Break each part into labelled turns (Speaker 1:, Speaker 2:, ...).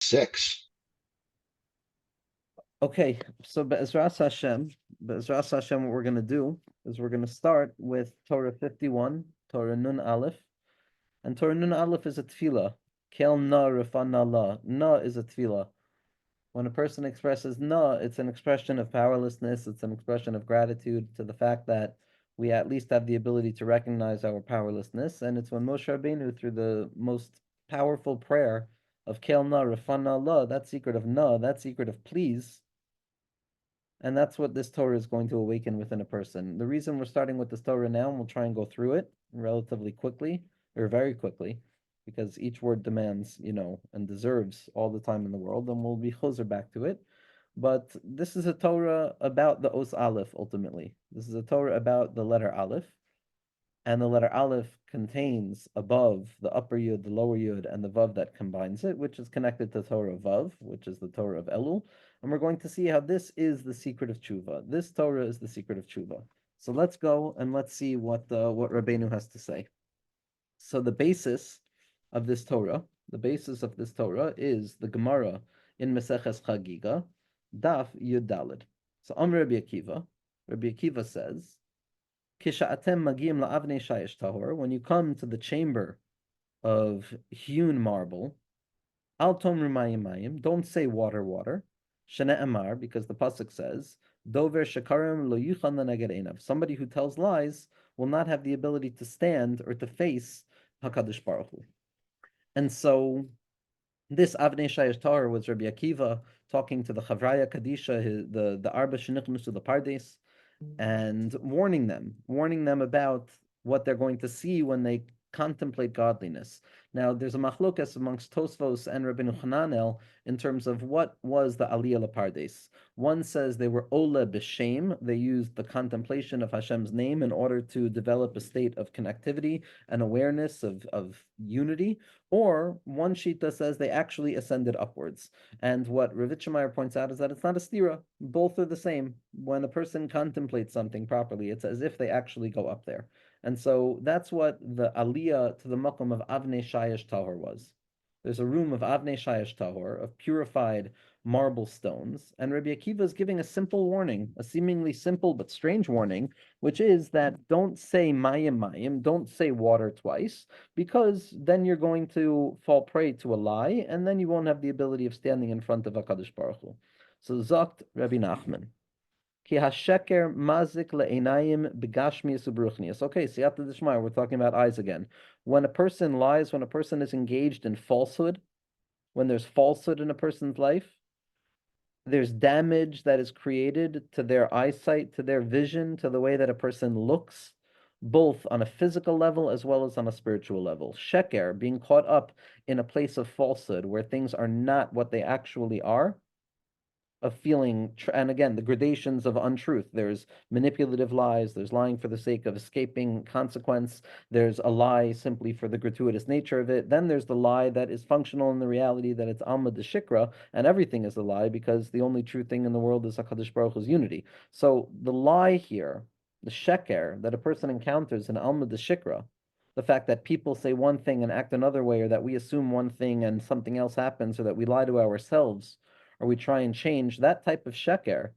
Speaker 1: 6.
Speaker 2: Okay, so Be'ezras Hashem, what we're going to do is we're going to start with Torah 51, Torah Nun Aleph. And Torah Nun Aleph is a tefillah. Kel na rifana la. Na is a tefillah. When a person expresses na, it's an expression of powerlessness. It's an expression of gratitude to the fact that we at least have the ability to recognize our powerlessness. And it's when Moshe Rabbeinu, through the most powerful prayer of Kel na rifana la, that secret of na, that secret of please, and that's what this Torah is going to awaken within a person. The reason we're starting with this Torah now, and we'll try and go through it relatively quickly, or very quickly, because each word demands, and deserves all the time in the world, and we'll be choser back to it. But this is a Torah about the Os Aleph, ultimately. This is a Torah about the letter Aleph, and the letter Aleph contains above the upper Yud, the lower Yud, and the Vav that combines it, which is connected to Torah Vav, which is the Torah of Elul. And we're going to see how this is the secret of Tshuva. This Torah is the secret of Tshuva. So let's go and let's see what Rabbeinu has to say. So the basis of this Torah, is the Gemara in Maseches Chagiga, Daf Yud Daled. So Rabbi Akiva says, Kisha'atem magim la'avnei shayesh tahor, when you come to the chamber of hewn marble, al tomru mayim mayim, don't say water, water. Shene emar, because the pasuk says, dover shekarim lo yuchan leneged einav. Somebody who tells lies will not have the ability to stand or to face Hakadosh Baruch Hu. And so this Avnei Shayesh Tahor was Rabbi Akiva talking to the Chavraya Kadisha, the Arba Shenichnusu, the Pardes, and warning them about what they're going to see when they contemplate godliness. Now, there's a machlokas amongst Tosfos and Rabbeinu Hananel in terms of what was the Aliyah Lapardes. One says they were Ola B'Shem, they used the contemplation of Hashem's name in order to develop a state of connectivity and awareness of unity, or one Shita says they actually ascended upwards. And what Rav Itchemeyer points out is that it's not a stira. Both are the same. When a person contemplates something properly, it's as if they actually go up there. And so that's what the aliyah to the makom of Avnei Shayesh Tahor was. There's a room of Avnei Shayesh Tahor, of purified marble stones, and Rabbi Akiva is giving a simple warning, a seemingly simple but strange warning, which is that don't say mayim mayim, don't say water twice, because then you're going to fall prey to a lie, and then you won't have the ability of standing in front of HaKadosh Baruch Hu. So Zokt Rabbi Nachman. Ki hasheker mazik le'enayim begashmius ubruchnius. Okay, siyata d'shmaya, we're talking about eyes again. When a person lies, when a person is engaged in falsehood, when there's falsehood in a person's life, there's damage that is created to their eyesight, to their vision, to the way that a person looks, both on a physical level as well as on a spiritual level. Sheker, being caught up in a place of falsehood where things are not what they actually are, of feeling, and again, the gradations of untruth. There's manipulative lies, there's lying for the sake of escaping consequence, there's a lie simply for the gratuitous nature of it, then there's the lie that is functional in the reality that it's Alma de Shikra, and everything is a lie because the only true thing in the world is HaKadosh Baruch Hu's unity. So the lie here, the sheker that a person encounters in Alma de Shikra, the fact that people say one thing and act another way, or that we assume one thing and something else happens, or that we lie to ourselves, or we try and change, that type of sheker,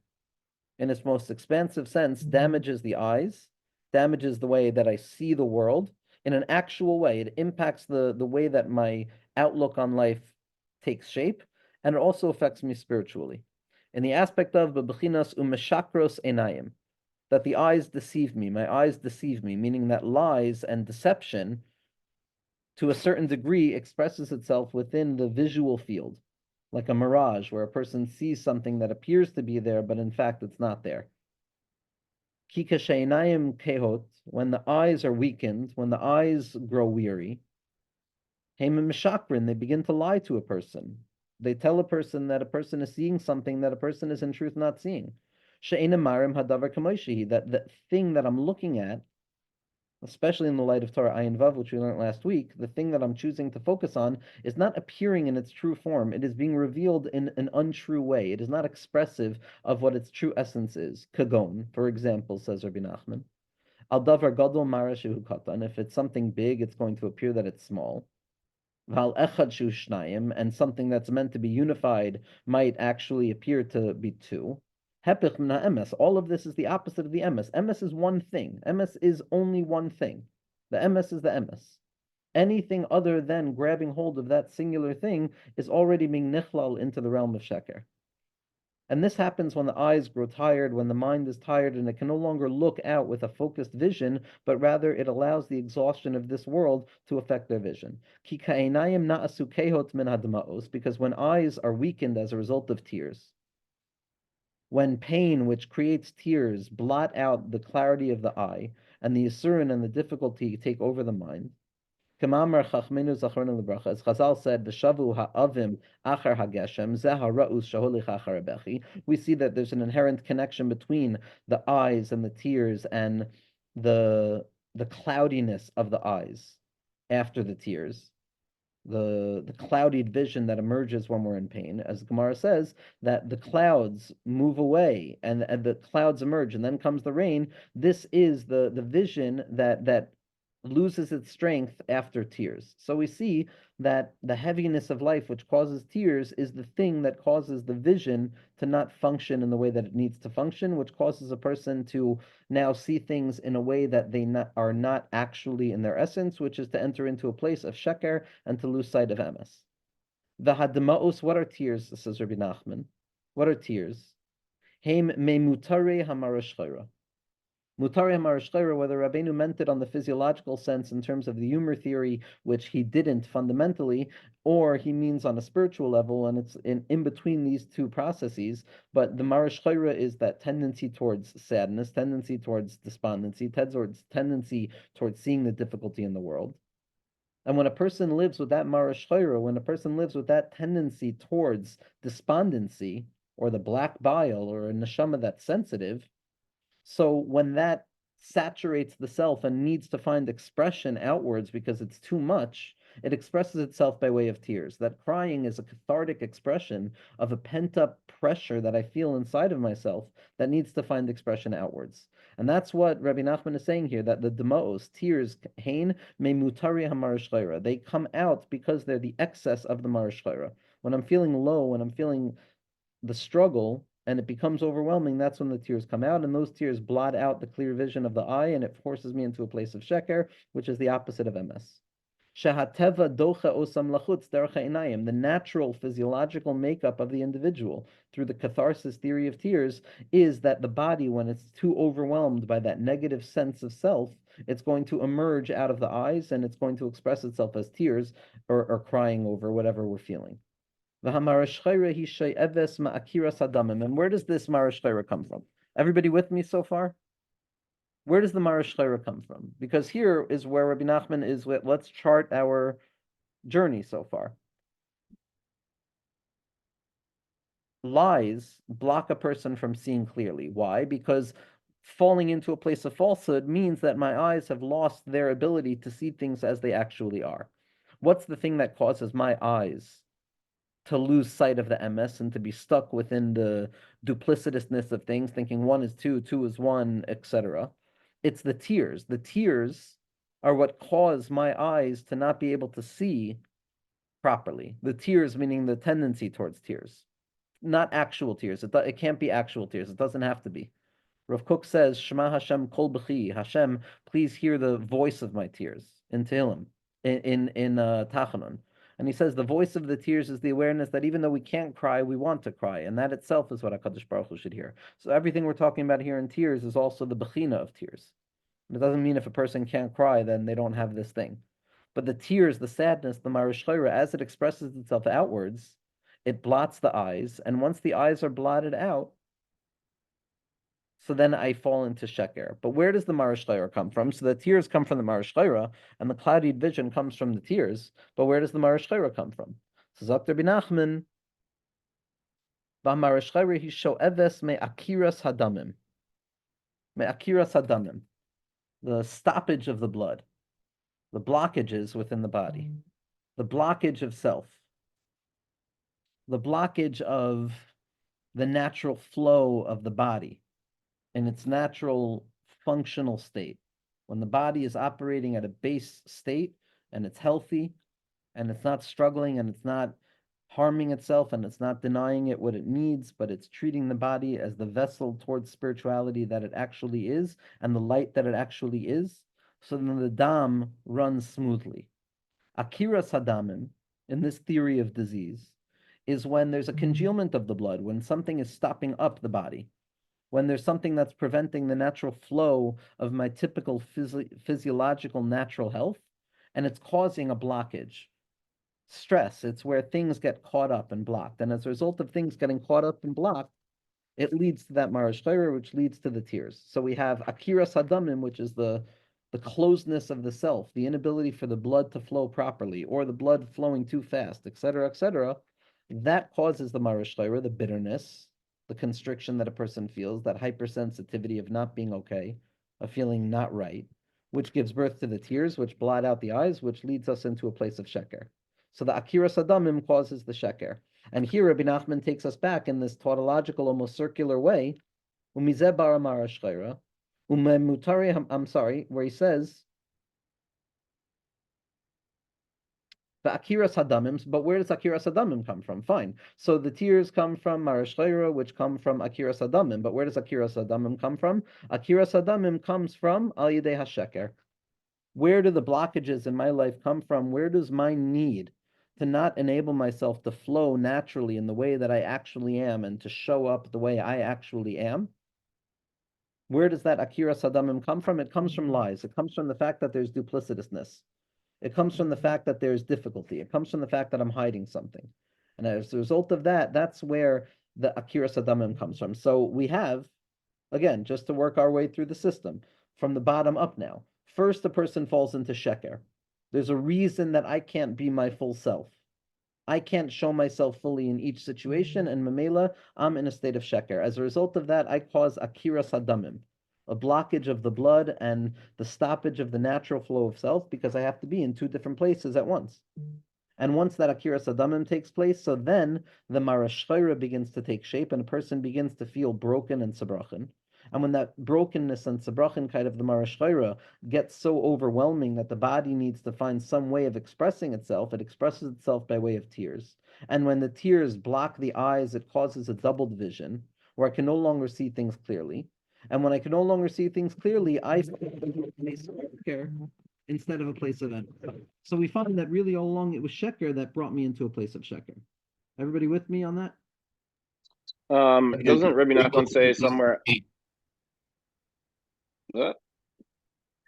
Speaker 2: in its most expansive sense, damages the eyes, damages the way that I see the world in an actual way. It impacts the way that my outlook on life takes shape, and it also affects me spiritually. In the aspect of bebechinas umeshakros enayim, that the eyes deceive me, my eyes deceive me, meaning that lies and deception, to a certain degree, expresses itself within the visual field, like a mirage where a person sees something that appears to be there, but in fact it's not there. Kikasheinayim kehot, when the eyes are weakened, when the eyes grow weary, heimim mishakrin, they begin to lie to a person. They tell a person that a person is seeing something that a person is in truth not seeing. She'enamarim hadavar kamoishihi, that the thing that I'm looking at, especially in the light of Torah Ayin Vav, which we learned last week, the thing that I'm choosing to focus on is not appearing in its true form. It is being revealed in an untrue way. It is not expressive of what its true essence is. Kagon, for example, says Rabbi Nachman. Al davar gadol mara shehu katan. If it's something big, it's going to appear that it's small. Val echad shu shnayim, and something that's meant to be unified might actually appear to be two. Hepich min emes. All of this is the opposite of the emes. Emes is one thing. Emes is only one thing. The emes is the emes. Anything other than grabbing hold of that singular thing is already being nichlal into the realm of sheker. And this happens when the eyes grow tired, when the mind is tired, and it can no longer look out with a focused vision, but rather it allows the exhaustion of this world to affect their vision. Because when eyes are weakened as a result of tears, when pain, which creates tears, blot out the clarity of the eye, and the yisurin and the difficulty take over the mind, Kamamar Chachmenu Zacharnu Lebracha, as Chazal said, "V'shavu ha'avim achar hageshem zeh ha'ra'us shaholich achar habechi." We see that there's an inherent connection between the eyes and the tears and the cloudiness of the eyes after the tears, the clouded vision that emerges when we're in pain. As Gemara says, that the clouds move away and the clouds emerge, and then comes the rain. This is the vision that loses its strength after tears. So we see that the heaviness of life, which causes tears, is the thing that causes the vision to not function in the way that it needs to function, which causes a person to now see things in a way that are not actually in their essence, which is to enter into a place of sheker and to lose sight of emes. The hadmaos, what are tears? Says Rabbi Nachman. What are tears? Heim memutare hamarashchira. Mutari Hamarashchira, whether Rabbeinu meant it on the physiological sense in terms of the humor theory, which he didn't fundamentally, or he means on a spiritual level, and it's in between these two processes. But the Marashchira is that tendency towards sadness, tendency towards despondency, tendency towards seeing the difficulty in the world. And when a person lives with that Marashchira, when a person lives with that tendency towards despondency, or the black bile, or a neshama that's sensitive, so when that saturates the self and needs to find expression outwards because it's too much, it expresses itself by way of tears. That crying is a cathartic expression of a pent-up pressure that I feel inside of myself that needs to find expression outwards. And that's what Rabbi Nachman is saying here, that the demos, tears, hein, memutari hamarashchira, they come out because they're the excess of the marashchira. When I'm feeling low, when I'm feeling the struggle, and it becomes overwhelming, that's when the tears come out, and those tears blot out the clear vision of the eye, and it forces me into a place of sheker, which is the opposite of emes. Shehateva docha osam lachutz derech einayim, the natural physiological makeup of the individual through the catharsis theory of tears is that the body, when it's too overwhelmed by that negative sense of self, it's going to emerge out of the eyes, and it's going to express itself as tears or crying over whatever we're feeling. And where does this marashchira come from? Everybody with me so far? Where does the marashchira come from? Because here is where Rabbi Nachman is. Let's chart our journey so far. Lies block a person from seeing clearly. Why? Because falling into a place of falsehood means that my eyes have lost their ability to see things as they actually are. What's the thing that causes my eyes to lose sight of the emes and to be stuck within the duplicitousness of things, thinking one is two, two is one, etc.? It's the tears. The tears are what cause my eyes to not be able to see properly. The tears meaning the tendency towards tears, not actual tears. It can't be actual tears. It doesn't have to be. Rav Kook says, Shema Hashem kol b'chi. Hashem, please hear the voice of my tears in Tehillim, in Tachanun. And he says the voice of the tears is the awareness that even though we can't cry, we want to cry. And that itself is what HaKadosh Baruch Hu should hear. So everything we're talking about here in tears is also the bechina of tears. It doesn't mean if a person can't cry, then they don't have this thing. But the tears, the sadness, the marashchira, as it expresses itself outwards, it blots the eyes. And once the eyes are blotted out, so then I fall into sheker. But where does the marashchira come from? So the tears come from the marashchira, and the clouded vision comes from the tears. But where does the marashchira come from? So Dr. Binachman, "V'marashchira hisho eves me akiras hadamim, me akiras hadamim, the stoppage of the blood, the blockages within the body, the blockage of self, the blockage of the natural flow of the body in its natural functional state. When the body is operating at a base state and it's healthy, and it's not struggling, and it's not harming itself, and it's not denying it what it needs, but it's treating the body as the vessel towards spirituality that it actually is, and the light that it actually is, so then the dam runs smoothly. Akira sadamim, in this theory of disease, is when there's a congealment of the blood, when something is stopping up the body, when there's something that's preventing the natural flow of my typical physiological natural health, and it's causing a blockage. Stress, it's where things get caught up and blocked. And as a result of things getting caught up and blocked, it leads to that Marash Torah, which leads to the tears. So we have Akira Sadamim, which is the closeness of the self, the inability for the blood to flow properly, or the blood flowing too fast, etc., etc. That causes the Marash Torah, the bitterness, the constriction that a person feels, that hypersensitivity of not being okay, of feeling not right, which gives birth to the tears, which blot out the eyes, which leads us into a place of sheker. So the Akira Sadamim causes the sheker. And here Rabbi Nachman takes us back in this tautological, almost circular way, I'm sorry, where he says, the Akira Sadamim, but where does Akira Sadamim come from? Fine. So the tears come from Marash Torah, which come from Akira Sadamim. But where does Akira Sadamim come from? Akira Sadamim comes from Al Yidei HaSheker. Where do the blockages in my life come from? Where does my need to not enable myself to flow naturally in the way that I actually am and to show up the way I actually am? Where does that Akira Sadamim come from? It comes from lies. It comes from the fact that there's duplicitousness. It comes from the fact that there's difficulty. It comes from the fact that I'm hiding something. And as a result of that, that's where the Akira Sadamim comes from. So we have, again, just to work our way through the system, from the bottom up now. First, the person falls into sheker. There's a reason that I can't be my full self. I can't show myself fully in each situation, and Mamela, I'm in a state of sheker. As a result of that, I cause Akira Sadamim, a blockage of the blood and the stoppage of the natural flow of self, because I have to be in two different places at once. And once that Akira Sadamim takes place, so then the Marash Torah begins to take shape, and a person begins to feel broken and sabrachin. And when that brokenness and sabrachin kind of the Marash Torah gets so overwhelming that the body needs to find some way of expressing itself, it expresses itself by way of tears. And when the tears block the eyes, it causes a doubled vision, where I can no longer see things clearly. And when I can no longer see things clearly, I care instead of a place of envy. So we find that really all along it was sheker that brought me into a place of sheker. Everybody with me on that?
Speaker 1: Doesn't Rabbi Nachman say somewhere?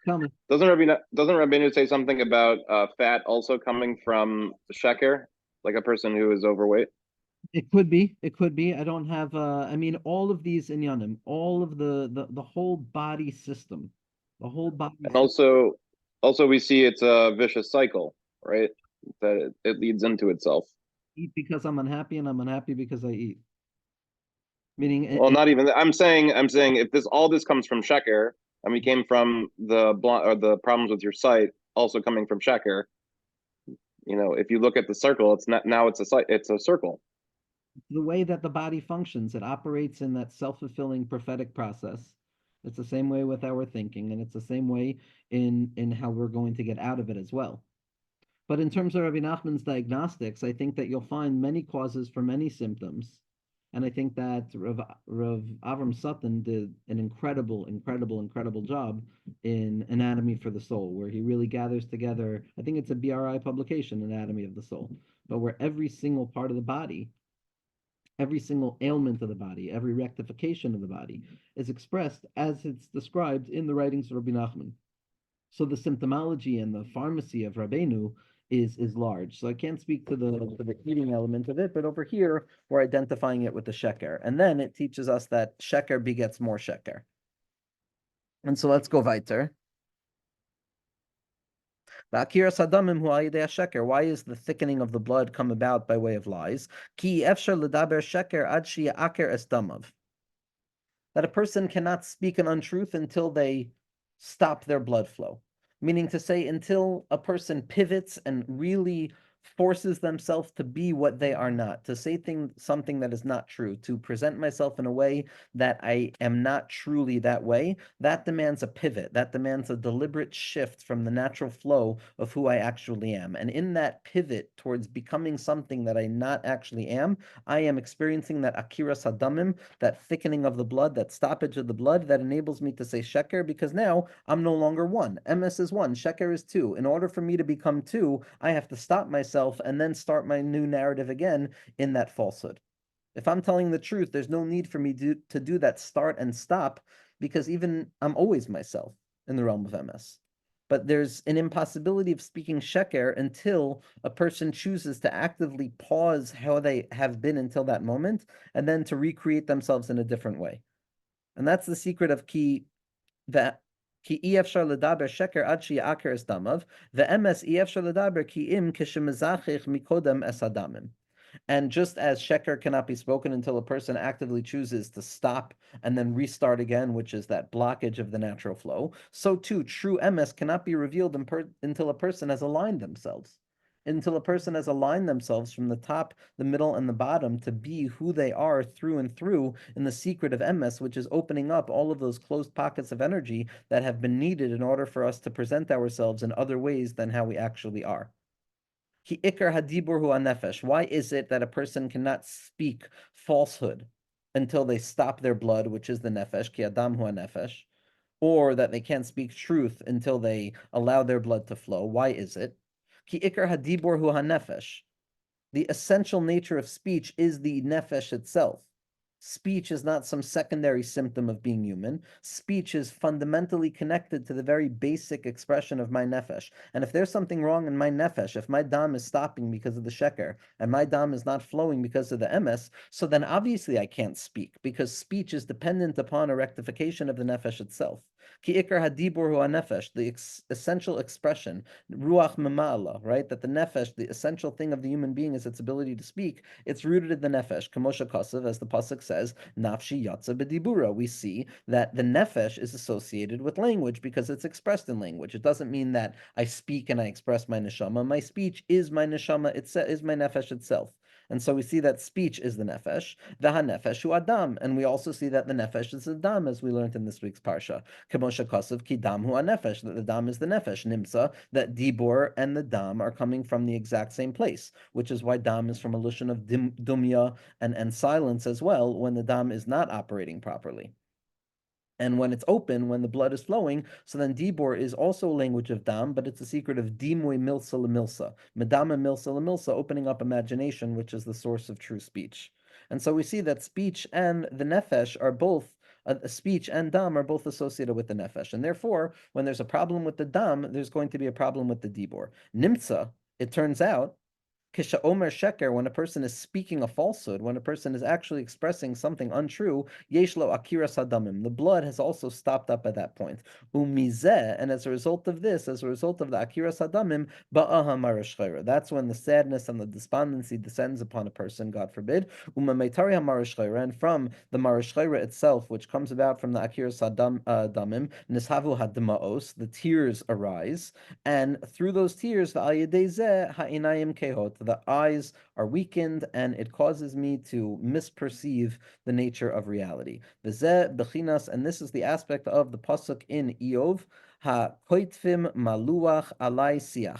Speaker 2: Tell me.
Speaker 1: Doesn't Rabbeinu say something about fat also coming from sheker, like a person who is overweight?
Speaker 2: It could be. It could be. I don't have. I mean, all of these inyanim, all of the whole body system, the whole body.
Speaker 1: And also we see it's a vicious cycle, right? That it leads into itself.
Speaker 2: Eat because I'm unhappy, and I'm unhappy because I eat. Meaning,
Speaker 1: Well, not even. I'm saying if all this comes from sheker, and we came from the problems with your sight also coming from sheker. You know, if you look at the circle, it's not now it's a circle.
Speaker 2: The way that the body functions, it operates in that self-fulfilling prophetic process. It's the same way with our thinking, and it's the same way in how we're going to get out of it as well. But in terms of Rabbi Nachman's diagnostics, I think that you'll find many causes for many symptoms. And I think that Rav Avram Sutton did an incredible job in Anatomy for the Soul, where he really gathers together, I think it's a BRI publication, Anatomy of the Soul, but where every single part of the body, every single ailment of the body, every rectification of the body is expressed as it's described in the writings of Rabbi Nachman. So the symptomology and the pharmacy of Rabbeinu is large. So I can't speak to the eating element of it, but over here we're identifying it with the sheker, and then it teaches us that sheker begets more sheker. And so let's go weiter. Why is the thickening of the blood come about by way of lies? That a person cannot speak an untruth until they stop their blood flow. Meaning to say, until a person pivots and really forces themselves to be what they are not, to say something that is not true, to present myself in a way that I am not truly that way, that demands a pivot. That demands a deliberate shift from the natural flow of who I actually am. And in that pivot towards becoming something that I not actually am, I am experiencing that akira sadamim, that thickening of the blood, that stoppage of the blood that enables me to say sheker, because now I'm no longer one. MS is one, sheker is two. In order for me to become two, I have to stop myself and then start my new narrative again in that falsehood. If I'm telling the truth, there's no need for me to do that start and stop, because even I'm always myself in the realm of MS. But there's an impossibility of speaking sheker until a person chooses to actively pause how they have been until that moment and then to recreate themselves in a different way. And that's the secret of that ki efshar ledaber sheker ad she'aker es damav, ve'emes efshar ledaber ki im kishemezachich mikodem es adamim. And just as sheker cannot be spoken until a person actively chooses to stop and then restart again, which is that blockage of the natural flow, so too true emes cannot be revealed until a person has aligned themselves. Until a person has aligned themselves from the top, the middle, and the bottom to be who they are through and through in the secret of emes, which is opening up all of those closed pockets of energy that have been needed in order for us to present ourselves in other ways than how we actually are. Ki ikar hadibur hu anefesh. Why is it that a person cannot speak falsehood until they stop their blood, which is the nefesh, ki adam hu anefesh, or that they can't speak truth until they allow their blood to flow? Why is it? Ki ikar hadibur hu hanefesh. The essential nature of speech is the nefesh itself. Speech is not some secondary symptom of being human. Speech is fundamentally connected to the very basic expression of my nefesh. And if there's something wrong in my nefesh, if my dam is stopping because of the sheker, and my dam is not flowing because of the emes, so then obviously I can't speak, because speech is dependent upon a rectification of the nefesh itself. Ki ikar hadibur hu nefesh, the essential expression, ruach mema'ala, right? That the nefesh, the essential thing of the human being, is its ability to speak. It's rooted in the nefesh. Kamosha kasav, as the pasuk says, nafshi yatsa bedibura. We see that the nefesh is associated with language because it's expressed in language. It doesn't mean that I speak and I express my neshama. My speech is my neshama. It is my nefesh itself. And so we see that speech is the nefesh, the hanefesh hu adam, and we also see that the nefesh is the dam, as we learned in this week's parsha. Kamosha kasav ki dam hu hanefesh, that the dam is the nefesh. Nimsa, that dibor and the dam are coming from the exact same place, which is why dam is from a lashon of dumya and silence as well when the dam is not operating properly. And when it's open, when the blood is flowing, so then dibor is also a language of dam, but it's a secret of dimwe milsa lemilsa, medama milsa lemilsa, opening up imagination, which is the source of true speech. And so we see that speech and the nefesh are both, speech and dam are both associated with the nefesh. And therefore, when there's a problem with the dam, there's going to be a problem with the dibor. Nimtza, it turns out, Kisha Omer Sheker, when a person is speaking a falsehood, when a person is actually expressing something untrue, Yeshlo Akira Sadamim, the blood has also stopped up at that point. Umizeh, and as a result of this, as a result of the Akira Sadamim, Ba'aha Marashchera. That's when the sadness and the despondency descends upon a person, God forbid. Umametari Marashchera, and from the Marashchera itself, which comes about from the Akira Sadamim, Nishavu Hadmaos, the tears arise, and through those tears, the Ayedezeh Ha'inayim Kehot, the eyes are weakened, and it causes me to misperceive the nature of reality. V'zeh bechinas, and this is the aspect of the pasuk in Eov, ha-koitfim maluach alai siach.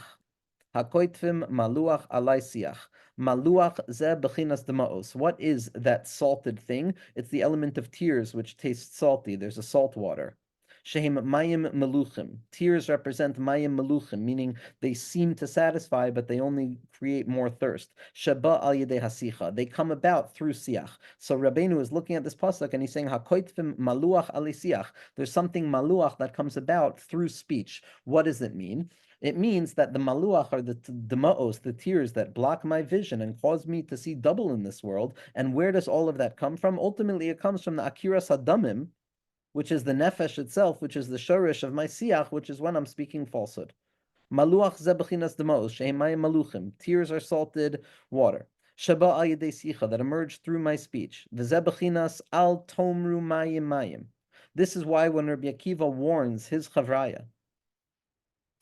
Speaker 2: Ha-koitfim maluach alai siach. Maluach zeh bechinas demaos. What is that salted thing? It's the element of tears, which tastes salty. There's a salt water. Shehem mayim meluchim. Tears represent mayim meluchim, meaning they seem to satisfy, but they only create more thirst. Sheba al yedei hasicha. They come about through siach. So Rabbeinu is looking at this pasuk and he's saying, hakoitvim maluach ali siach. There's something maluach that comes about through speech. What does it mean? It means that the maluach are the demaos, the tears that block my vision and cause me to see double in this world. And where does all of that come from? Ultimately, it comes from the akira sadamim, which is the nefesh itself, which is the shorish of my siach, which is when I'm speaking falsehood. Maluach ze bechinas demos, shehemayim maluchim. Tears are salted water. Sheba al yedei sicha, that emerge through my speech. V'ze bechinas al tomru mayim mayim. This is why when Rabbi Akiva warns his chavraya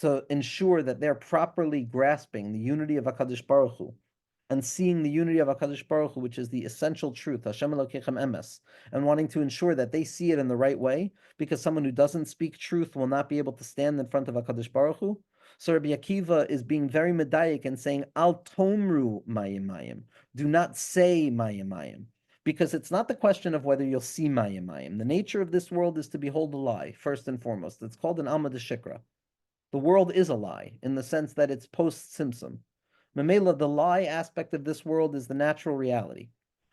Speaker 2: to ensure that they're properly grasping the unity of HaKadosh Baruch Hu and seeing the unity of HaKadosh Baruch Hu, which is the essential truth, Hashem Elokechem Emes, and wanting to ensure that they see it in the right way, because someone who doesn't speak truth will not be able to stand in front of HaKadosh Baruch Hu. So Rabbi Akiva is being very medayik and saying, Al tomru mayim mayim. Do not say mayim mayim. Because it's not the question of whether you'll see mayim mayim. The nature of this world is to behold a lie, first and foremost. It's called an Alma de Shikra. The world is a lie, in the sense that it's post-Simsum. Memela, the lie aspect of this world is the natural reality.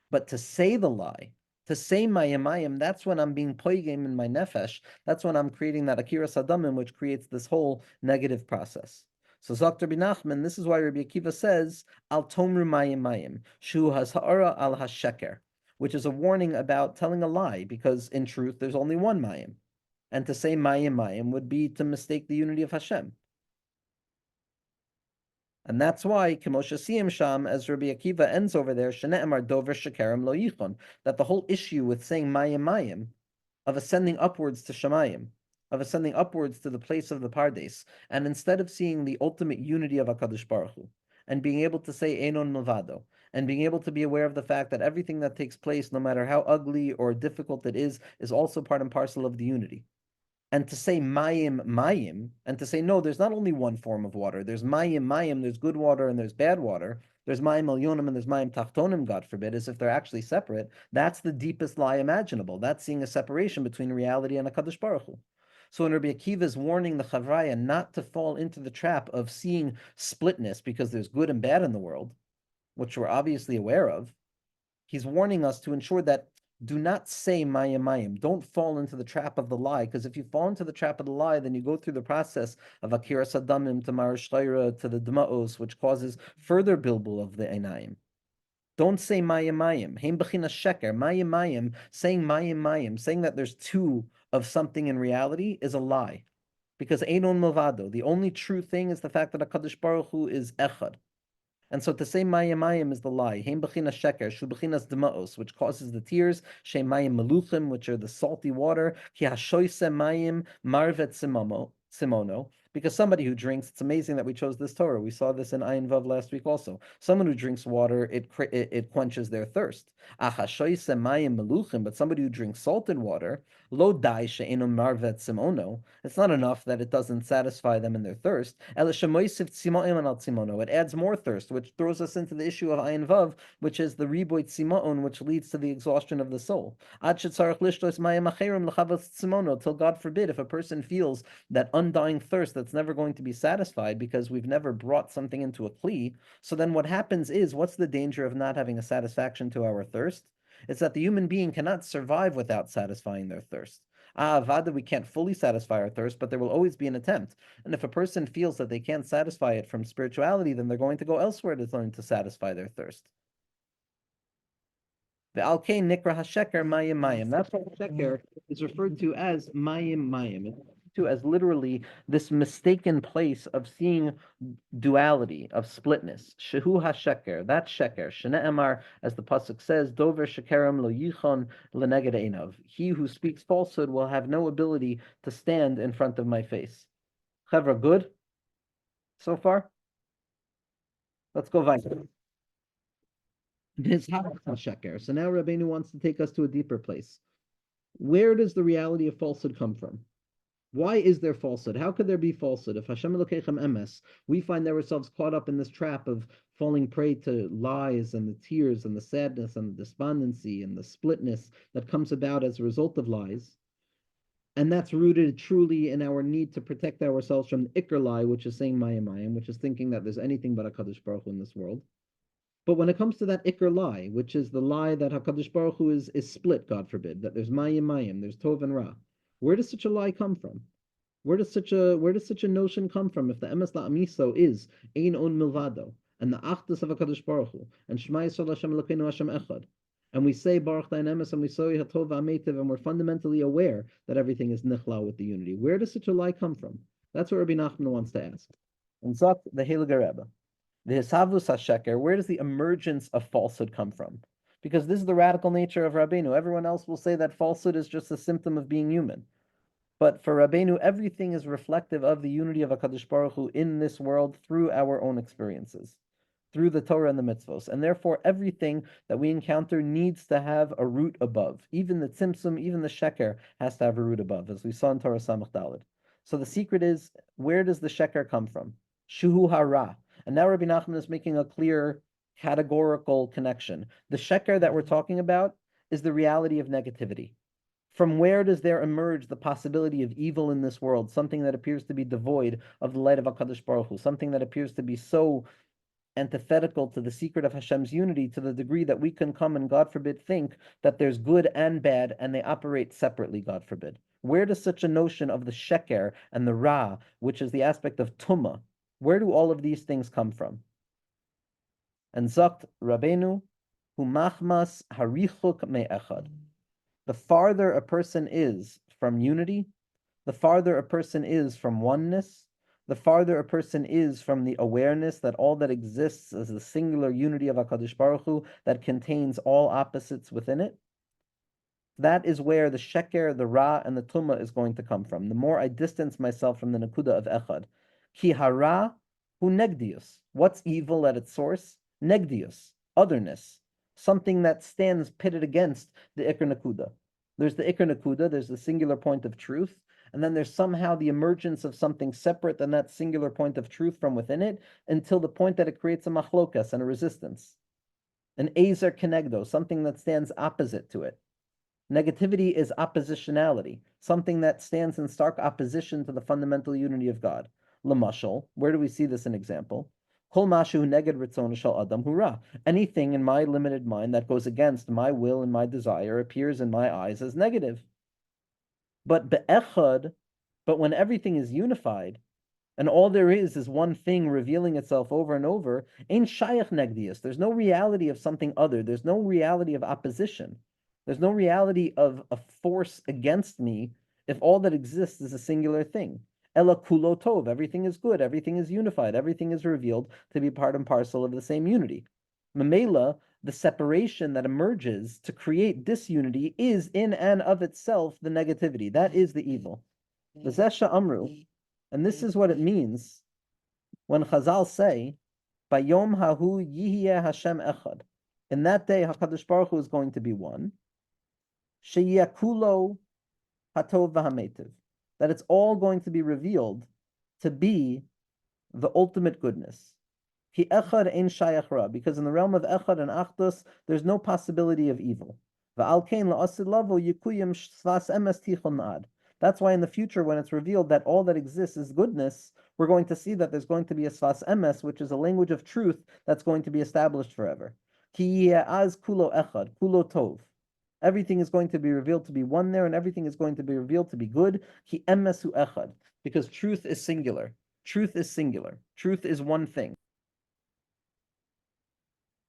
Speaker 2: But to say the lie, to say mayim, that's when I'm being poigim in my nefesh. That's when I'm creating that akira sadamim, which creates this whole negative process. So Dr. Nachman, this is why Rabbi Akiva says, Al tomru mayim, shu ha'ara al hasheker, which is a warning about telling a lie, because in truth, there's only one mayim. And to say mayim would be to mistake the unity of Hashem. And that's why, Kemosha Siyim Sham, as Rabbi Akiva ends over there, Shene'emar Dover Shekerem Lo Yichon, that the whole issue with saying mayim, of ascending upwards to Shemayim, of ascending upwards to the place of the Pardes, and instead of seeing the ultimate unity of HaKadosh Baruch Hu, and being able to say Enon Milvado, and being able to be aware of the fact that everything that takes place, no matter how ugly or difficult it is also part and parcel of the unity. And to say mayim, and to say, no, there's not only one form of water. There's mayim, there's good water and there's bad water. There's mayim elyonim and there's mayim tachtonim, God forbid, as if they're actually separate. That's the deepest lie imaginable. That's seeing a separation between reality and HaKadosh Baruch Hu. So when Rabbi Akiva is warning the Chavraya not to fall into the trap of seeing splitness because there's good and bad in the world, which we're obviously aware of, he's warning us to ensure that do not say mayim. Don't fall into the trap of the lie, because if you fall into the trap of the lie, then you go through the process of akira sadamim to marashtaira to the dma'os, which causes further bilbul of the einayim. Don't say mayim. Heim b'china sheker. Mayim. Saying mayim, saying that there's two of something in reality is a lie. Because einon milvado, the only true thing is the fact that HaKadosh Baruch Hu is echad. And so to say mayim is the lie. Heim b'chinas sheker, shu b'chinas dma'os, which causes the tears. Shem mayim meluchim, which are the salty water. Ki hashoyse mayim marvet simono. Because somebody who drinks, it's amazing that we chose this Torah. We saw this in Ayin Vav last week also. Someone who drinks water, it quenches their thirst. Achashoyse mayim meluchim, but somebody who drinks salted water, lo dai she'enu marvet simono. It's not enough that it doesn't satisfy them in their thirst. It adds more thirst, which throws us into the issue of Ayin Vav, which is the riboy tzima'on, which leads to the exhaustion of the soul. Till God forbid, if a person feels that undying thirst that's never going to be satisfied because we've never brought something into a kli, so then what happens is, what's the danger of not having a satisfaction to our thirst? It's that the human being cannot survive without satisfying their thirst. Avada, we can't fully satisfy our thirst, but there will always be an attempt. And if a person feels that they can't satisfy it from spirituality, then they're going to go elsewhere to learn to satisfy their thirst. The alkei nikra hasheker mayim. That's what sheker is referred to as mayim. It's referred to as literally this mistaken place of seeing duality, of splitness. Shehu hasheker, that sheker. Shne'emar, as the pasuk says, dover shekerem lo yichon leneged einav. He who speaks falsehood will have no ability to stand in front of my face. Chevra, good so far? Let's go weiter. So now Rabbeinu wants to take us to a deeper place. Where does the reality of falsehood come from? Why is there falsehood? How could there be falsehood? If Hashem Elokechem Emes, we find ourselves caught up in this trap of falling prey to lies and the tears and the sadness and the despondency and the splitness that comes about as a result of lies. And that's rooted truly in our need to protect ourselves from the Iker lie, which is saying mayim, which is thinking that there's anything but HaKadosh Baruch Hu in this world. But when it comes to that Iker lie, which is the lie that HaKadosh Baruch Hu is split, God forbid, that there's mayim, there's tov and ra, where does such a lie come from? Where does such a notion come from if the emes la'amiso is ein on milvado and the achdus of HaKadosh Baruch Hu and Shema Yisrael Hashem Elokeinu Hashem Echad, and we say Baruch Dein Emes and we say Hatov V'Ametiv, and we're fundamentally aware that everything is nichla with the unity? Where does such a lie come from? That's what Rabbi Nachman wants to ask. And Zok the Heilige Rebbe, the Hisavus HaSheker, where does the emergence of falsehood come from? Because this is the radical nature of Rabbeinu. Everyone else will say that falsehood is just a symptom of being human. But for Rabbeinu, everything is reflective of the unity of HaKadosh Baruch Hu in this world through our own experiences, through the Torah and the mitzvos. And therefore, everything that we encounter needs to have a root above. Even the tzimtzum, even the sheker has to have a root above, as we saw in Torah Samach Daled. So the secret is, where does the sheker come from? Shuhu hara. And now Rabbi Nachman is making a clear categorical connection. The sheker that we're talking about is the reality of negativity. From where does there emerge the possibility of evil in this world, something that appears to be devoid of the light of HaKadosh Baruch Hu, something that appears to be so antithetical to the secret of Hashem's unity to the degree that we can come and, God forbid, think that there's good and bad and they operate separately, God forbid. Where does such a notion of the sheker and the ra, which is the aspect of tumah, where do all of these things come from? And Zakt Rabbeinu, hu machmas harichuk me'echad. The farther a person is from unity, the farther a person is from oneness, the farther a person is from the awareness that all that exists is the singular unity of HaKadosh Baruch Hu that contains all opposites within it, that is where the sheker, the ra, and the tumah is going to come from. The more I distance myself from the nakuda of echad. Ki hara hu negdius. What's evil at its source? Negdius, otherness, something that stands pitted against the ikr nakuda. There's the ikr nakuda, there's the singular point of truth, and then there's somehow the emergence of something separate than that singular point of truth from within it, until the point that it creates a machlokas and a resistance. An ezer kenegdo, something that stands opposite to it. Negativity is oppositionality, something that stands in stark opposition to the fundamental unity of God. Lamashal, where do we see this in example? Kol mashu neged ritzon shel adam hura. Anything in my limited mind that goes against my will and my desire appears in my eyes as negative. But be'echad, but when everything is unified, and all there is one thing revealing itself over and over, ain't shayach negdius. There's no reality of something other. There's no reality of opposition. There's no reality of a force against me if all that exists is a singular thing. Ela kulo tov, everything is good, everything is unified, everything is revealed to be part and parcel of the same unity. Mamela, the separation that emerges to create disunity is in and of itself the negativity. That is the evil. V'zesha amru, and this is what it means when Chazal say, Bayom hahu yihye Hashem echad. In that day, HaKadosh Baruch Hu is going to be one. Sheyakulo hatov v'hametiv. That it's all going to be revealed to be the ultimate goodness. Ki echad ein shayach ra, because in the realm of echad and achdus, there's no possibility of evil. V'al kein la'asid lavo yikuyim svas emes tichon ad. That's why in the future, when it's revealed that all that exists is goodness, we're going to see that there's going to be a svas emes, which is a language of truth that's going to be established forever. Ki az kulo echad, kulo tov. Everything is going to be revealed to be one there, and everything is going to be revealed to be good. Ki emesu echad, because truth is singular. Truth is singular. Truth is one thing.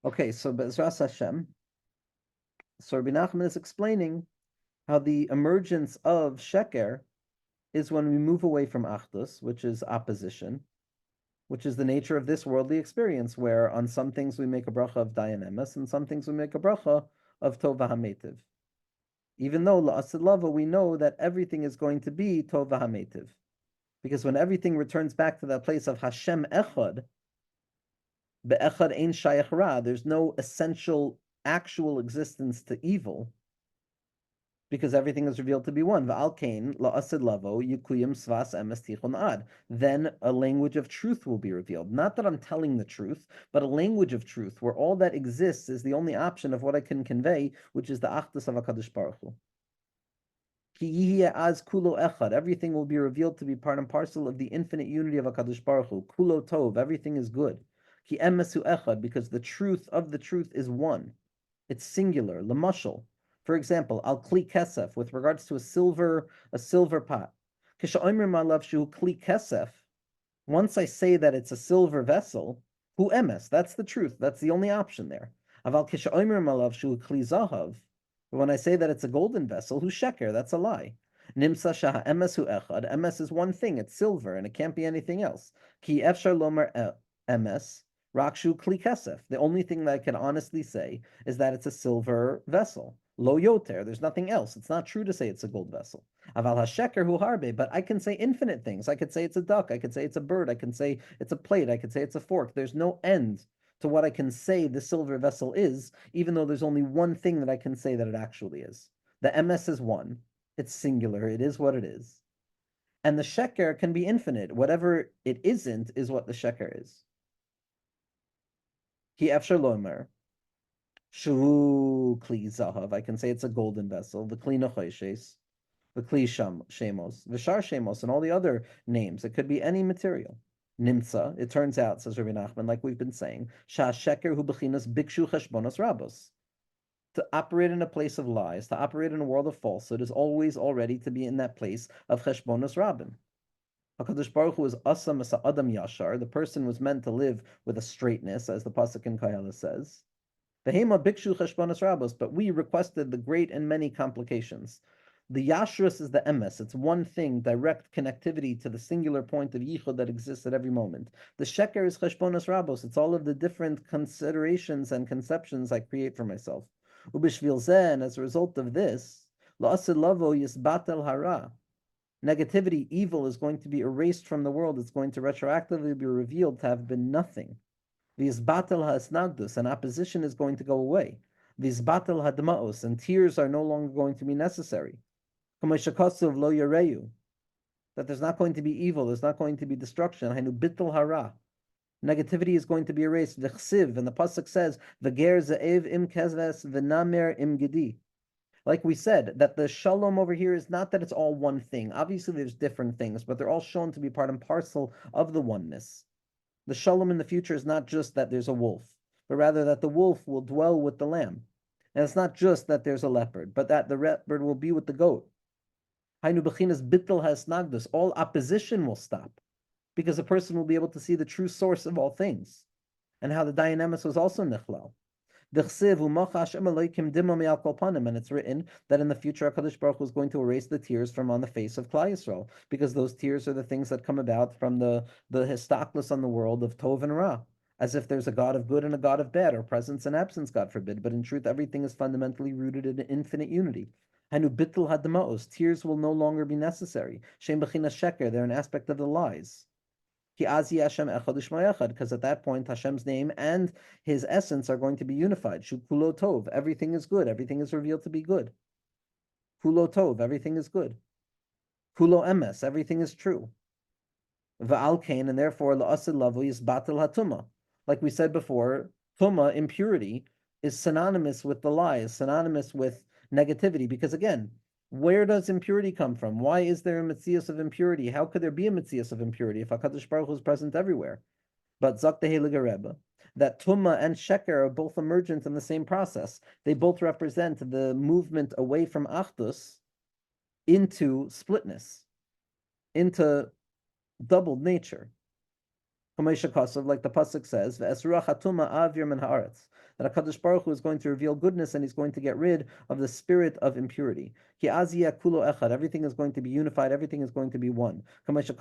Speaker 2: Okay, so Be'ezras Hashem, so Rabbi Nachman is explaining how the emergence of sheker is when we move away from achdus, which is opposition, which is the nature of this worldly experience, where on some things we make a bracha of dayan emes, and some things we make a bracha of tov v'hametiv. Even though la'asid lava, we know that everything is going to be tov v'hametiv, because when everything returns back to that place of Hashem echad, be'echad ein shayach ra, there's no essential, actual existence to evil, because everything is revealed to be one. V'al kain la'asid lavo yikuyim svas emes tichon ad. Then a language of truth will be revealed. Not that I'm telling the truth, but a language of truth where all that exists is the only option of what I can convey, which is the achdus of HaKadosh Baruch Hu. Ki yihye az kulo echad. Everything will be revealed to be part and parcel of the infinite unity of HaKadosh Baruch Hu. Kulo tov. Everything is good. Ki emesu echad, because the truth of the truth is one. It's singular. Lamashal. For example, al kli kesef, with regards to a silver pot. Kisha'omer ma'alav shu kli kesef. Once I say that it's a silver vessel, hu emes, that's the truth. That's the only option there. Aval kisha'omer ma'alav shu kli zahav. When I say that it's a golden vessel, hu sheker, that's a lie. Nimsa shaha emes hu echad. Emes is one thing. It's silver, and it can't be anything else. Ki efshar lomer emes. Rakshu kli kesef. The only thing that I can honestly say is that it's a silver vessel. Lo yoter. There's nothing else. It's not true to say it's a gold vessel. Aval hasheker hu harbe. But I can say infinite things. I could say it's a duck. I could say it's a bird. I can say it's a plate. I could say it's a fork. There's no end to what I can say the silver vessel is, even though there's only one thing that I can say that it actually is. The MS is one. It's singular. It is what it is. And the sheker can be infinite. Whatever it isn't is what the sheker is. He efshar lomer. Shu kli zahav. I can say it's a golden vessel. The kli nochoshes. The kli shemos. Vishar shemos, and all the other names. It could be any material. Nimtza. It turns out, says Rabbi Nachman, like we've been saying, shah sheker hu bechinas bikshu cheshbonos rabos. To operate in a place of lies, to operate in a world of falsehood, is always already to be in that place of cheshbonos rabim. HaKadosh Baruch Hu is asam as adam yashar. The person was meant to live with a straightness, as the pasuk in Kayala says. Vehema bikshu cheshbonos rabos, but we requested the great and many complications. The yashrus is the emes. It's one thing, direct connectivity to the singular point of yichud that exists at every moment. The sheker is cheshbonos rabos. It's all of the different considerations and conceptions I create for myself. Ubishvil zeh, and as a result of this, la'asid lavo yisbatel hara. Negativity, evil, is going to be erased from the world. It's going to retroactively be revealed to have been nothing. V'yisbatel ha'asnagdus, and opposition is going to go away. V'yisbatel ha'dma'os, and tears are no longer going to be necessary. K'meshakasuv lo yareyu, that there's not going to be evil, there's not going to be destruction. Hainu bittel hara. Negativity is going to be erased. V'chsiv, and the pasuk says, v'ger ze'ev im kezves v'namer im gedi. Like we said, that the shalom over here is not that it's all one thing. Obviously, there's different things, but they're all shown to be part and parcel of the oneness. The shalom in the future is not just that there's a wolf, but rather that the wolf will dwell with the lamb. And it's not just that there's a leopard, but that the leopard will be with the goat. Hainu bechinas bittel hasnagdus. All opposition will stop, because a person will be able to see the true source of all things, and how the dynamis was also nichlal. And it's written that in the future HaKadosh Baruch Hu is going to erase the tears from on the face of Klal Yisrael, because those tears are the things that come about from the histaklus on the world of Tov and Ra, as if there's a God of good and a God of bad, or presence and absence, God forbid. But in truth, everything is fundamentally rooted in infinite unity. Hanu bittul hadmaos, tears will no longer be necessary. Shem b'chinas sheker, they're an aspect of the lies. Because at that point Hashem's name and his essence are going to be unified. Shu kulo tov, everything is good, everything is revealed to be good. Kulo tov, everything is good. Kulo emes, everything is true. Va'al kain, and therefore la'asid lavu yisbatel hatuma. Like we said before, tuma, impurity, is synonymous with the lie, is synonymous with negativity, because again, where does impurity come from? Why is there a metzius of impurity? How could there be a metzius of impurity if HaKadosh Baruch Hu is present everywhere? But Zaktehe Rebbe, that Tumma and Sheker are both emergent in the same process. They both represent the movement away from Achdus into splitness, into doubled nature. Like the pasuk says, "Ve'esruach hatuma avir min haaretz," that HaKadosh Baruch Hu is going to reveal goodness and he's going to get rid of the spirit of impurity. Ki aziyah kulo echad, everything is going to be unified, everything is going to be one. As the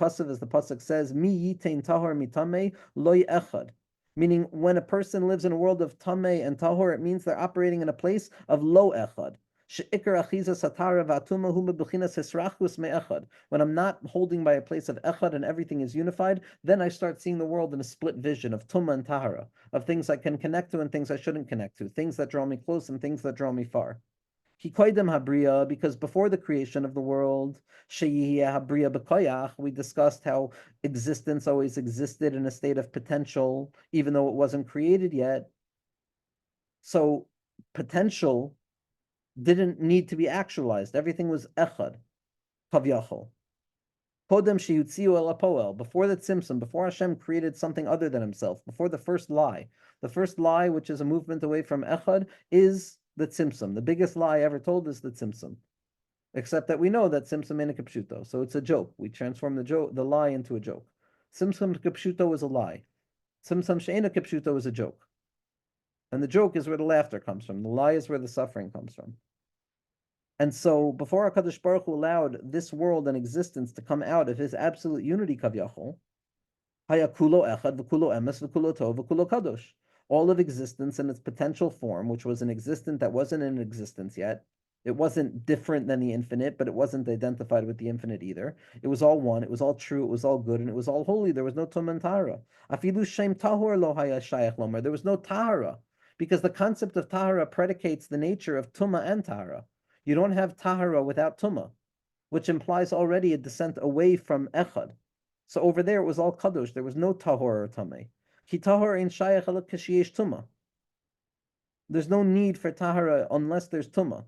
Speaker 2: pasuk says, "Mi yitain tahor mitamei loy echad," meaning when a person lives in a world of tamei and tahor, it means they're operating in a place of lo echad. When I'm not holding by a place of echad and everything is unified, then I start seeing the world in a split vision of tumma and tahara, of things I can connect to and things I shouldn't connect to, things that draw me close and things that draw me far. Because before the creation of the world, we discussed how existence always existed in a state of potential, even though it wasn't created yet. So potential didn't need to be actualized. Everything was echad, kavyachol. Kodem sheyutziu el apoel. Before the tzimtzum, before Hashem created something other than himself, before the first lie, which is a movement away from echad, is the tzimtzum. The biggest lie ever told is the tzimtzum. Except that we know that tzimtzum ain't a kipshuto, so it's a joke. We transform the lie into a joke. Tzimtzum kipshuto is a lie. Tzimtzum she'ena kipshuto is a joke. And the joke is where the laughter comes from. The lie is where the suffering comes from. And so, before HaKadosh Baruch Hu allowed this world and existence to come out of his absolute unity, kavyachol, haya kulo echad, v'kulo emes, v'kulo tov, v'kulo kadosh. all of existence in its potential form, which was an existent that wasn't in existence yet. It wasn't different than the infinite, but it wasn't identified with the infinite either. It was all one, it was all true, it was all good, and it was all holy. There was no tum and tahara. Afilu shem tahor lo haya shayach lomer. There was no tahara, because the concept of tahara predicates the nature of tuma and tahara. You don't have tahara without tuma, which implies already a descent away from echad. So over there, it was all kadosh. There was no tahor or tameh. Ki tahor in shayach ala kashiyesh tuma. There's no need for tahara unless there's tuma.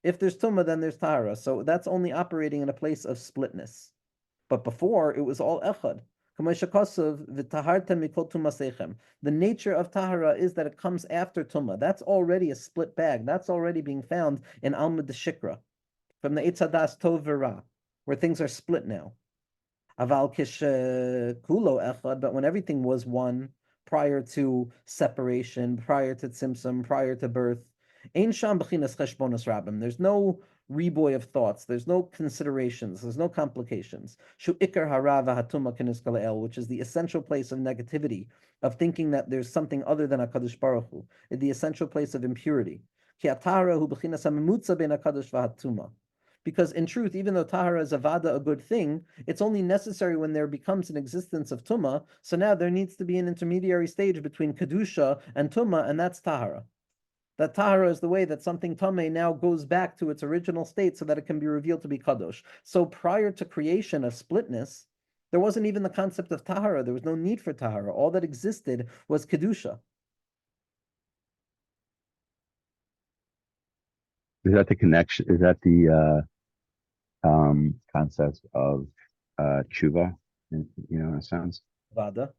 Speaker 2: If there's tuma, then there's tahara. So that's only operating in a place of splitness. But before, it was all echad. The nature of tahara is that it comes after tuma. That's already a split bag. That's already being found in Almud Shikra, from the Eitzadas Tov V'Ra, where things are split now. Aval kish kulo echad, but when everything was one, prior to separation, prior to tzimtzum, prior to birth, ein sham b'chinas cheshbonos rabim. There's no reboy of thoughts. There's no considerations. There's no complications. Shu ikar hara v'hatuma kenis kaleel, which is the essential place of negativity, of thinking that there's something other than HaKadosh Baruch Hu, the essential place of impurity. Ki atara hu b'chinas hamemutza ben HaKadosh v'hatuma. Because in truth, even though tahara is avada, a good thing, it's only necessary when there becomes an existence of tuma. So now there needs to be an intermediary stage between kedusha and tuma, and that's tahara. That tahara is the way that something tameh now goes back to its original state so that it can be revealed to be kadosh. So prior to creation of splitness, there wasn't even the concept of tahara. There was no need for tahara. All that existed was kedusha.
Speaker 3: Is that the connection? Is that the concept of tshuva, in a sense?
Speaker 2: Avada.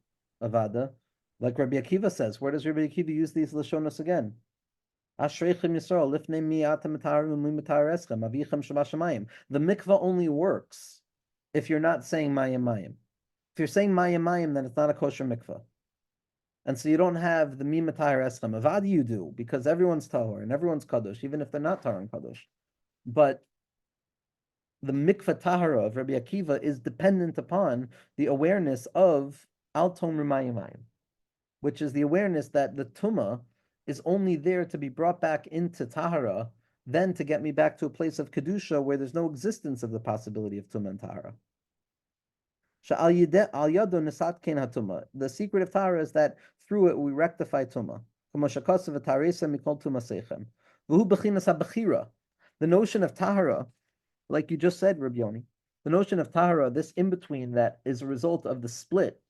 Speaker 2: Like Rabbi Akiva says, where does Rabbi Akiva use these lashonos again? Ashreichem Yisrael, lifnei mi atem mitarim u'mi mitar eschem, avichem shamashamayim. The mikvah only works if you're not saying mayim mayim. If you're saying mayim mayim, then it's not a kosher mikvah. And so you don't have the mi mitar eschem. Avad you do, because everyone's tahor and everyone's kadosh, even if they're not tahor and kadosh. But the mikvah tahara of Rabbi Akiva is dependent upon the awareness of al tomer mayim mayim, which is the awareness that the tuma is only there to be brought back into tahara, then to get me back to a place of kedusha where there's no existence of the possibility of tuma and tahara. The secret of tahara is that through it we rectify tuma. The notion of tahara, like you just said, Rabbi Yoni, the notion of tahara, this in-between that is a result of the split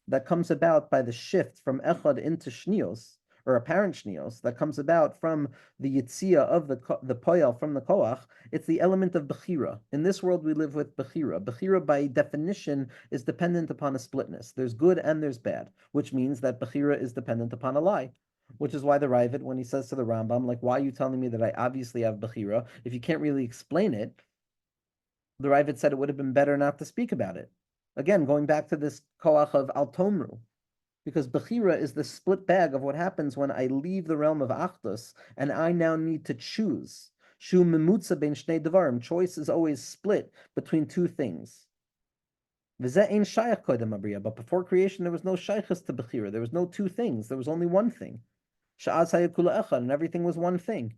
Speaker 2: that comes about by the shift from echad into shnios, or apparent shnios, that comes about from the yitzia of the poyal from the koach, it's the element of bechira. In this world we live with bechira. Bechira by definition is dependent upon a splitness. There's good and there's bad, which means that bechira is dependent upon a lie. Which is why the Ravid, when he says to the Rambam, like, why are you telling me that I obviously have bechira? If you can't really explain it, the Ravid said it would have been better not to speak about it. Again, going back to this koach of al tomru, because bechira is the split bag of what happens when I leave the realm of achdus and I now need to choose. Shu memutza ben shnei devarim. Choice is always split between two things. V'zeh ein shayach kodem abriya. But before creation, there was no shaychus to bechira. There was no two things. There was only one thing. Sha'az hayakula echad, and everything was one thing.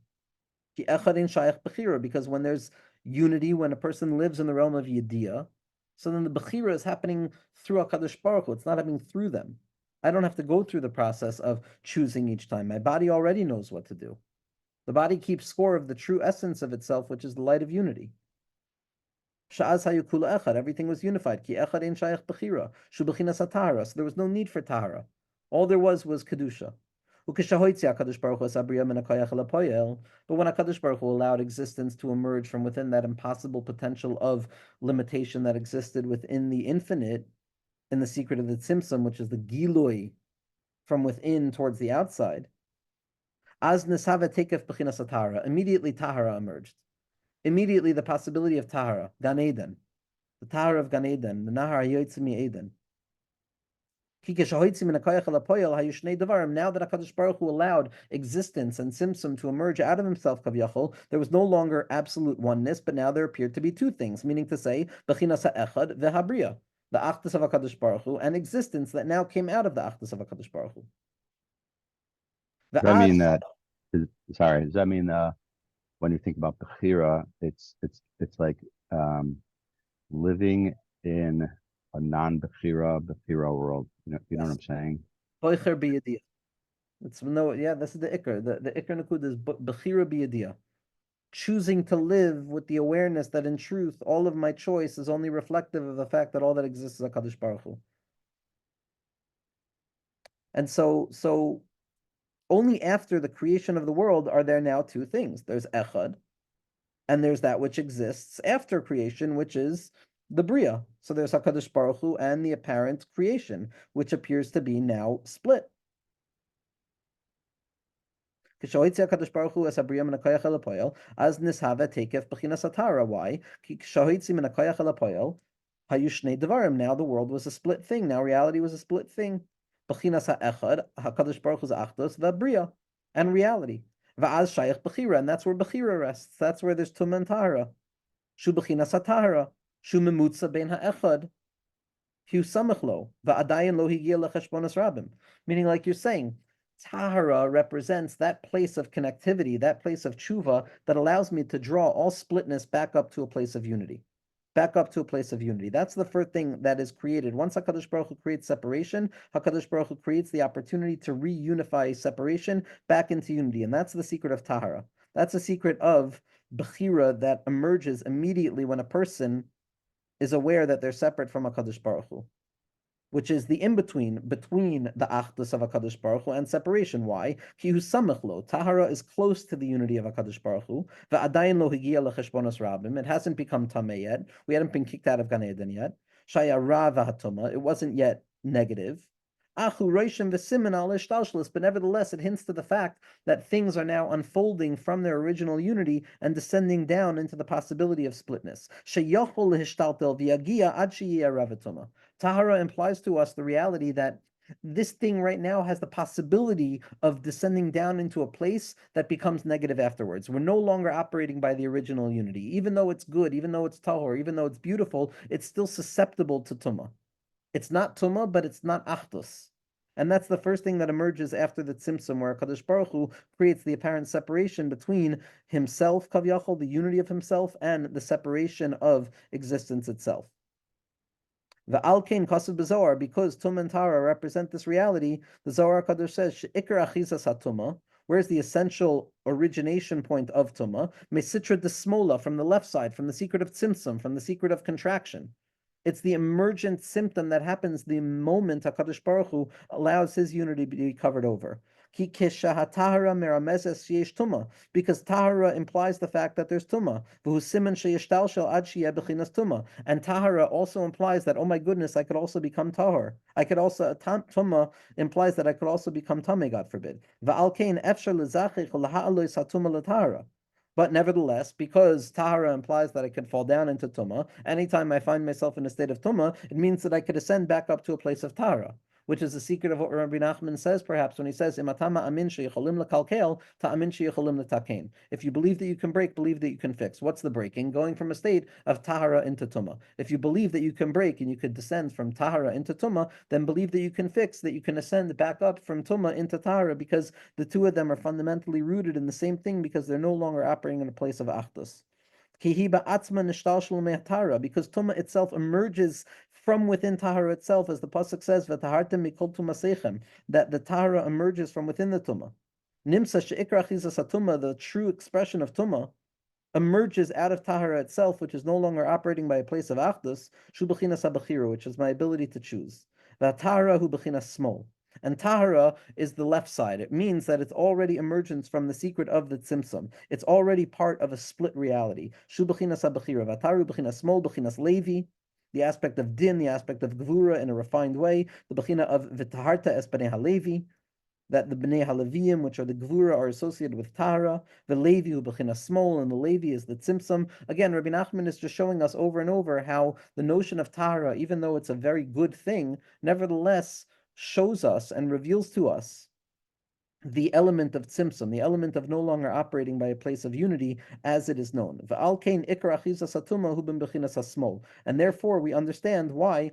Speaker 2: Ki echad ein shayach bechira, because when there's unity, when a person lives in the realm of yediyah, so then the bechira is happening through HaKadosh Baruch Hu. It's not happening through them. I don't have to go through the process of choosing each time. My body already knows what to do. The body keeps score of the true essence of itself, which is the light of unity. Sha'az hayukula echad, everything was unified. Ki echad ein shayach bechira, shu bechinas hatahara. So there was no need for tahara. All there was kedusha. But when HaKadosh Baruch Hu allowed existence to emerge from within that impossible potential of limitation that existed within the infinite, in the secret of the tzimtzum, which is the gilui from within towards the outside, immediately tahara emerged. Immediately the possibility of tahara, Gan Eden, the tahara of Gan Eden, the nahar hayotzimi Eden. Now that HaKadosh Baruch Hu allowed existence and tzimtzum to emerge out of himself, kaviyachol, there was no longer absolute oneness, but now there appeared to be two things, meaning to say, bechinas ha'echad ve'habriya, the achdus of HaKadosh Baruch Hu, and existence that now came out of the achdus of HaKadosh Baruch Hu.
Speaker 3: Does that mean that, sorry, does that mean when you think about Bechira, it's like living in a non-Bechira world. You know what I'm saying?
Speaker 2: Boicher biyadiyah. It's no, yeah, this is the ikr. The ikr nakud is bechira biyadiyah. Choosing to live with the awareness that in truth, all of my choice is only reflective of the fact that all that exists is HaKadosh Baruch Hu. And so only after the creation of the world are there now two things. There's echad, and there's that which exists after creation, which is the bria. So there's HaKadosh Baruch Hu and the apparent creation, which appears to be now split. Why? Why? Because now the world was a split thing. Now reality was a split thing. HaKadosh Baruch Hu's achdus, the bria, and reality. And that's where Bechira rests. That's where there's Tumah and Tahara. Shu Bechinas HaTahara. Shu Memutza Ben HaEchad. Hu Samachlo. Va'adayin lo higia lecheshbonos rabim. Meaning, like you're saying, Tahara represents that place of connectivity, that place of tshuva that allows me to draw all splitness back up to a place of unity. Back up to a place of unity. That's the first thing that is created. Once HaKadosh Baruch Hu creates separation, HaKadosh Baruch Hu creates the opportunity to reunify separation back into unity. And that's the secret of Tahara. That's the secret of Bechira that emerges immediately when a person is aware that they're separate from HaKadosh Baruch Hu, which is the in-between between the achdus of HaKadosh Baruch Hu and separation. Why? Ki hu samachlo. Tahara is close to the unity of HaKadosh Baruch Hu. Va'adayin lo higia lecheshbonos rabim. It hasn't become tameh yet. We hadn't been kicked out of Gan Eden yet. Shaya ra v'hatuma. It wasn't yet negative. Achu roishim v'simen al ishtalshlis. But nevertheless, it hints to the fact that things are now unfolding from their original unity and descending down into the possibility of splitness. Sheyachol lehishtaltel v'yagia ad sheyeh ravatuma. Tahara implies to us the reality that this thing right now has the possibility of descending down into a place that becomes negative afterwards. We're no longer operating by the original unity. Even though it's good, even though it's tahor, even though it's beautiful, it's still susceptible to tumah. It's not tumah, but it's not achdus. And that's the first thing that emerges after the tzimtzum, where HaKadosh Baruch Hu creates the apparent separation between himself, Kavyachol, the unity of himself, and the separation of existence itself. The Alkein Kasav B'Zohar, because Tumah and Tara represent this reality, the Zohar Kadosh says, She'ikar achizas haTumah, where's the essential origination point of Tumah? Mesitra desmola, from the left side, from the secret of Tzimtzum, from the secret of contraction. It's the emergent symptom that happens the moment HaKadosh Baruch Hu allows his unity to be covered over. Because Tahara implies the fact that there's Tumah. And Tahara also implies that, oh my goodness, I could also become Tahar. I could also, Tumah implies that I could also become Tameh, God forbid. But nevertheless, because Tahara implies that I could fall down into Tumah, anytime I find myself in a state of Tumah, it means that I could ascend back up to a place of Tahara, which is the secret of what Rabbi Nachman says, perhaps, when he says, Imatama amin sheyicholim lekalkel, ta'amin sheyicholim letakein. If you believe that you can break, believe that you can fix. What's the breaking? Going from a state of Tahara into Tumah. If you believe that you can break and you could descend from Tahara into Tumah, then believe that you can fix, that you can ascend back up from Tumah into Tahara, because the two of them are fundamentally rooted in the same thing, because they're no longer operating in a place of Achdus. Because Tumah itself emerges from within Tahara itself, as the pasuk says, "V'tahartem mikol tumasechem," that the Tahara emerges from within the Tumah. Nimsa she'ikra achizas haTumah, the true expression of Tumah, emerges out of Tahara itself, which is no longer operating by a place of Achdus, shu b'chinas habechira, which is my ability to choose. V'Tahara hu b'chinas smol. And Tahara is the left side. It means that it's already emergence from the secret of the Tzimtzum. It's already part of a split reality. Shu b'chinas habechira, v'Taharu b'chinas smol, b'chinas levi, the aspect of din, the aspect of gvura in a refined way, the b'china of v'taharta es b'nei halevi, that the b'nei haleviim, which are the gvura, are associated with Tahara, the levi hu b'china smol, and the levi is the tzimtzum. Again, Rabbi Nachman is just showing us over and over how the notion of Tahara, even though it's a very good thing, nevertheless shows us and reveals to us the element of tzimtzum, the element of no longer operating by a place of unity as it is known. And therefore we understand why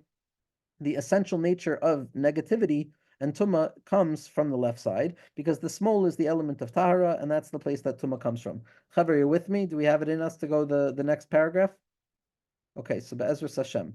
Speaker 2: the essential nature of negativity and Tuma comes from the left side, because the smol is the element of Tahara, and that's the place that Tuma comes from. Chaver, you with me? Do we have it in us to go the next paragraph? Okay, so Be'ezras Hashem.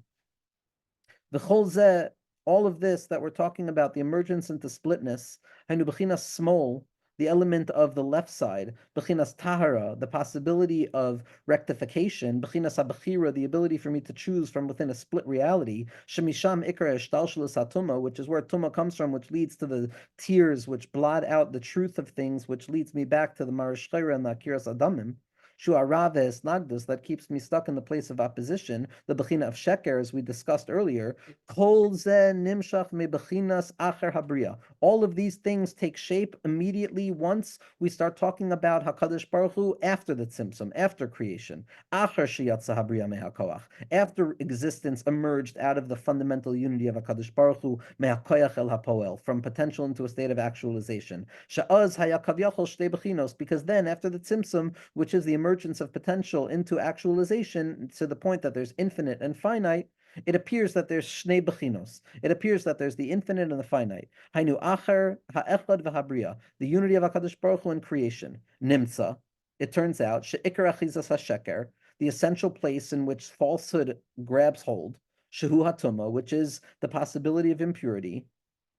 Speaker 2: The Cholzeh, all of this that we're talking about, the emergence into splitness, Hainu Bechinas smol, the element of the left side, Bechinas Tahara, the possibility of rectification, Bechinas Abachira, the ability for me to choose from within a split reality, Shemisham Ikra Eshtalshalas Atuma, which is where Tuma comes from, which leads to the tears which blot out the truth of things, which leads me back to the Marashchira and the Akiras Adamim. Shu'araves Nagdus, that keeps me stuck in the place of opposition, the Bechina of Sheker, as we discussed earlier. Kol ze nimshach me bechinas acher habriya. All of these things take shape immediately once we start talking about HaKadosh Baruch Hu after the Tzimtzum, after creation. Acher sheyatza habriya mehakoach. After existence emerged out of the fundamental unity of HaKadosh Baruch Hu, mehakoach el hapoel, from potential into a state of actualization. Sha'az hayakav yachol shtei bechinos, because then after the Tzimtzum, which is the emergence of potential into actualization to the point that there's infinite and finite, it appears that there's shnei bechinos. It appears that there's the infinite and the finite. Hainu acher ha'echad v'habriya, the unity of HaKadosh Baruch Hu in creation. Nimtza, it turns out, she'ikar achizas ha'sheker, the essential place in which falsehood grabs hold, shehu hatuma, which is the possibility of impurity,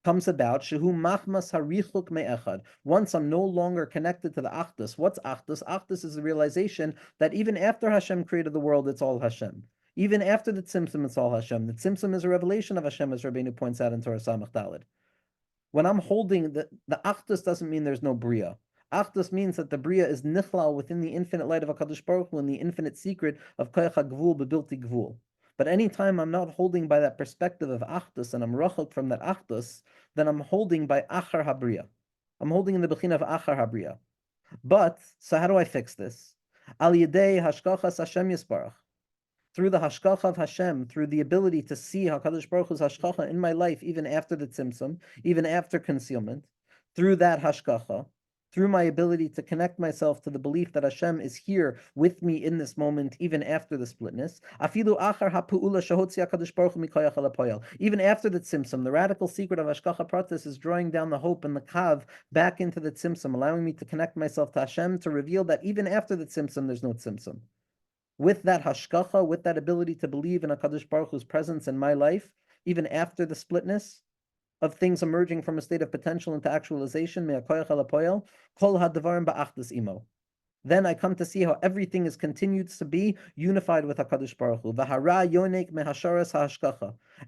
Speaker 2: comes about, shehu machmas harichuk me'echad. Once I'm no longer connected to the Achdus. What's Achdus? Achdus is the realization that even after Hashem created the world, it's all Hashem. Even after the Tzimtzum, it's all Hashem. The Tzimtzum is a revelation of Hashem, as Rabbeinu points out in Torah Samach Daled. When I'm holding the Achdus, doesn't mean there's no Bria. Achdus means that the Bria is nichlal within the infinite light of HaKadosh Baruch Hu and the infinite secret of Koyach HaGvul Bebilti Gvul. But anytime I'm not holding by that perspective of Achdus and I'm rachok from that Achdus, then I'm holding by Achar Habriya. I'm holding in the Bechina of Achar Habriya. But, so how do I fix this? Al Yedei Hashkachas Hashem Yisparach. Through the hashkacha of Hashem, through the ability to see HaKadosh Baruch Hu's hashkacha in my life, even after the tzimtzum, even after concealment, through that hashkacha, through my ability to connect myself to the belief that Hashem is here with me in this moment, even after the splitness. Even after the tzimtzum, the radical secret of hashkacha pratis is drawing down the hope and the kav back into the tzimtzum, allowing me to connect myself to Hashem, to reveal that even after the tzimtzum, there's no tzimtzum. With that hashkacha, with that ability to believe in HaKadosh Baruch Hu's presence in my life, even after the splitness of things emerging from a state of potential into actualization, then I come to see how everything is continued to be unified with HaKadosh Baruch Hu.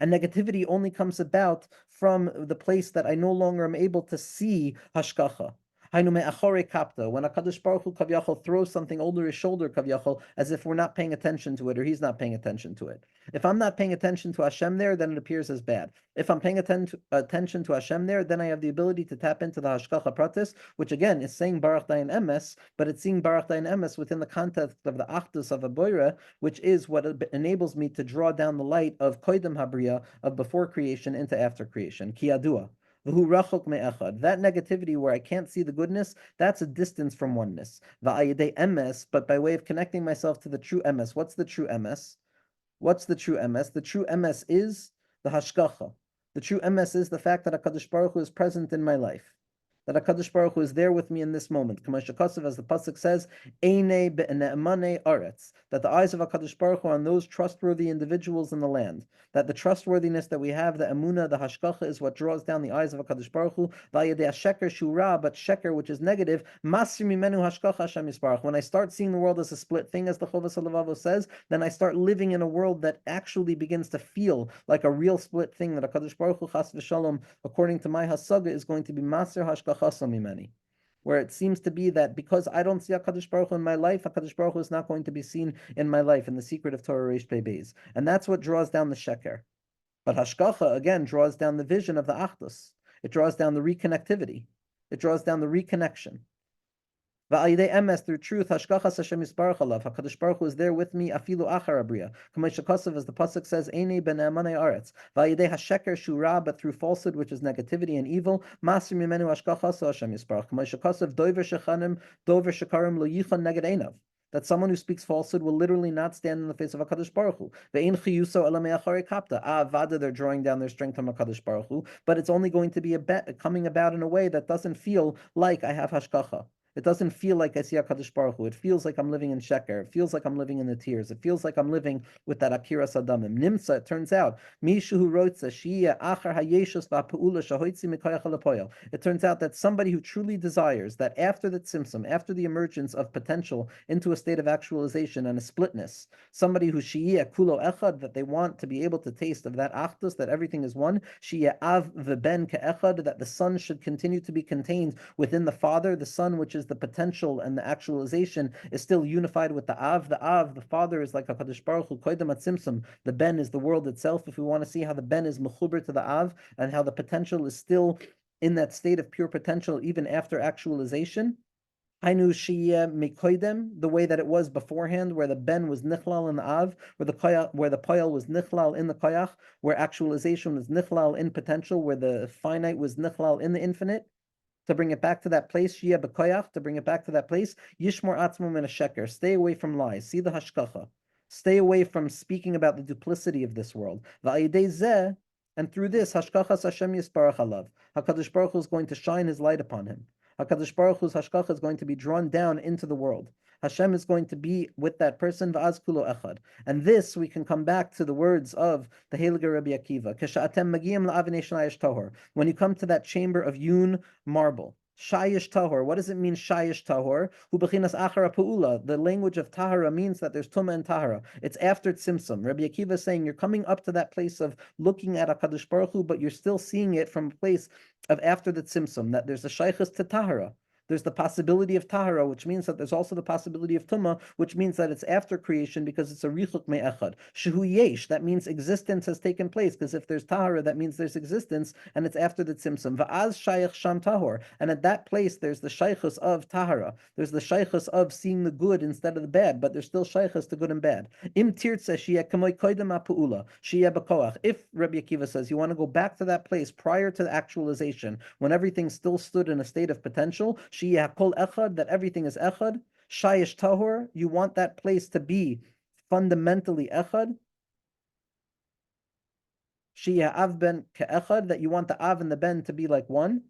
Speaker 2: And negativity only comes about from the place that I no longer am able to see hashkacha. When HaKadosh Baruch Hu Kavyachol throws something over his shoulder, Kavyachol, as if we're not paying attention to it or he's not paying attention to it. If I'm not paying attention to Hashem there, then it appears as bad. If I'm paying attention to Hashem there, then I have the ability to tap into the Hashkacha Pratis, which again is saying Baruch Dayan Emes, but it's seeing Baruch Dayan Emes within the context of the Achdus of a Boira, which is what enables me to draw down the light of Koidem Habriya, of before creation into after creation. Kiyadua. That negativity where I can't see the goodness, that's a distance from oneness. But by way of connecting myself to the true emes. What's the true emes? What's the true emes? The true emes is the hashkacha. The true emes is the fact that HaKadosh Baruch Hu is present in my life. That HaKadosh Baruch Hu is there with me in this moment. As the pasuk says, Einei be'ne'emane aretz, that the eyes of HaKadosh Baruch Hu are on those trustworthy individuals in the land. That the trustworthiness that we have, the emunah, the hashkacha, is what draws down the eyes of HaKadosh Baruch Hu. V'ayedei sheker shura, but sheker, which is negative, masir mimenu hashkacha Hashem yisparach. When I start seeing the world as a split thing, as the Chovas HaLevavos says, then I start living in a world that actually begins to feel like a real split thing, that HaKadosh Baruch Hu chas v'shalom, according to my hasaga, is going to be masir hashkacha mimeni. Where it seems to be that because I don't see HaKadosh Baruch Hu in my life, HaKadosh Baruch Hu is not going to be seen in my life, in the secret of Torah Reish Pei Beis. And that's what draws down the sheker. But Hashkacha, again, draws down the vision of the Achdus. It draws down the reconnectivity. It draws down the reconnection. Va'ayidei emes, through truth, Hashkachas Hashem Yisparach alav. HaKadosh Baruch Hu is there with me, afilu achar abriya. Kamei shekasav, as the pasuk says, Einei b'ne'emanei aretz. Va'ayidei hasheker shura, but through falsehood, which is negativity and evil, masir mimenu hashkachas Hashem Yisparach. Kamei shekasav, dover shechanim, dover shekarim lo yichon neged einav. that someone who speaks falsehood will literally not stand in the face of HaKadosh Baruch Hu. Ve'ein chiyuso ela me'acharei kapta. Vada, they're drawing down their strength from HaKadosh Baruch Hu, but it's only going to be coming about in a way that doesn't feel like I have hashkacha. It doesn't feel like I see HaKadosh Baruch Hu. It feels like I'm living in Sheker. It feels like I'm living in the tears. It feels like I'm living with that Akira Sadamim. Nimsa, it turns out, Mishu who wrote it turns out that somebody who truly desires that after the tzimtzum, after the emergence of potential into a state of actualization and a splitness, somebody who shiyeh kulo echad, that they want to be able to taste of that achdus, that everything is one, shiyeh av v'ben ke'echad, that the son should continue to be contained within the father, the son, which is the potential and the actualization, is still unified with the av. The father is like HaKadosh Baruch Hu, koydem atzimtzum. The ben is the world itself. If we want to see how the ben is mechuber to the av, and how the potential is still in that state of pure potential even after actualization, Hainu Shiyeh Mikoidem, the way that it was beforehand, where the ben was nichlal in the av, where the poyal was nichlal in the koyach, where actualization was nichlal in potential, where the finite was nichlal in the infinite. To bring it back to that place, Shiyeh B'koyach, to bring it back to that place, Yishmor Atzmo Min Sheker, stay away from lies, see the hashkacha, stay away from speaking about the duplicity of this world. Va'ayidei zeh, and through this, Hashkachas Hashem Yisparach Alav, HaKadosh Baruch Hu is going to shine His light upon him. HaKadosh Baruch Hu's Hashkacha is going to be drawn down into the world. Hashem is going to be with that person, va'az kulo echad. And this, we can come back to the words of the Heilige Rabbi Akiva. Kesha'atem magiyim la'avnei shayish tahor. When you come to that chamber of yun marble, shayish tahor. What does it mean, shayish tahor? Hu bechinas achara pu'ula. The language of tahara means that there's tumah and tahara. It's after tzimtzum. Rabbi Akiva is saying you're coming up to that place of looking at HaKadosh Baruch Hu, but you're still seeing it from a place of after the tzimtzum, that there's a shaykhus to tahara. There's the possibility of tahara, which means that there's also the possibility of tumah, which means that it's after creation because it's a richuk me'echad. Shehu yesh, that means existence has taken place, because if there's tahara, that means there's existence, and it's after the tzimtzum. Va'az shayach sham tahor, and at that place there's the shaykhus of tahara. There's the shaykhus of seeing the good instead of the bad, but there's still shaykhus to good and bad. Im tirtza shiyeh kamoy koydem ha'pu'ula, shiyeh b'koach. If Rabbi Akiva says you want to go back to that place prior to the actualization, when everything still stood in a state of potential, that everything is echad, shayish tahor, you want that place to be fundamentally echad, shiyah av ben ke'echad, that you want the av and the ben to be like one.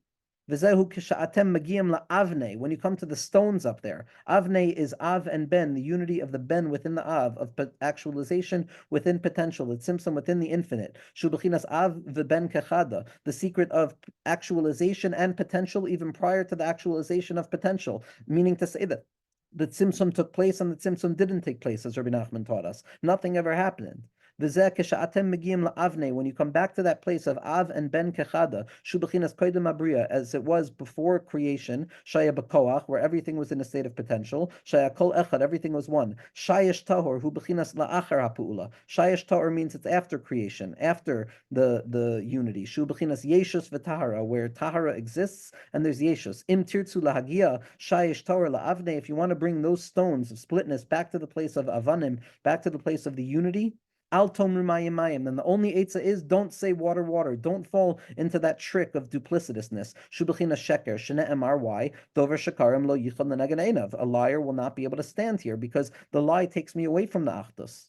Speaker 2: V'zehu kisha'atem magiyim la'avnei, when you come to the stones up there, avnei is av and ben, the unity of the ben within the av, of actualization within potential, the tzimtzum within the infinite. Shu b'chinas av v'ben kechada, the secret of actualization and potential even prior to the actualization of potential, meaning to say that the tzimtzum took place and the tzimtzum didn't take place, as Rabbi Nachman taught us. Nothing ever happened. When you come back to that place of Av and Ben Kechada, Shubachinas Koidem Abriya, as it was before creation, Shaya B'koach, where everything was in a state of potential, Shaya Kol Echad, everything was one. Shayesh Tahor, Hu Bechinas La'achar HaPu'ula. Shayesh Tahor means it's after creation, after the unity. Shu Bechinas Yeshus V'Tahara, where Tahara exists and there's Yeshus. Im Tirtzu Lahagia, Shayesh Tahor La'avne, if you want to bring those stones of splitness back to the place of Avanim, back to the place of the unity, Al tomru mayim mayim. Then the only eitzah is don't say water, water. Don't fall into that trick of duplicitousness. Shubachina sheker shene'emar, why? Dover shekarim lo yichad lenegan einav. A liar will not be able to stand here because the lie takes me away from the achdus.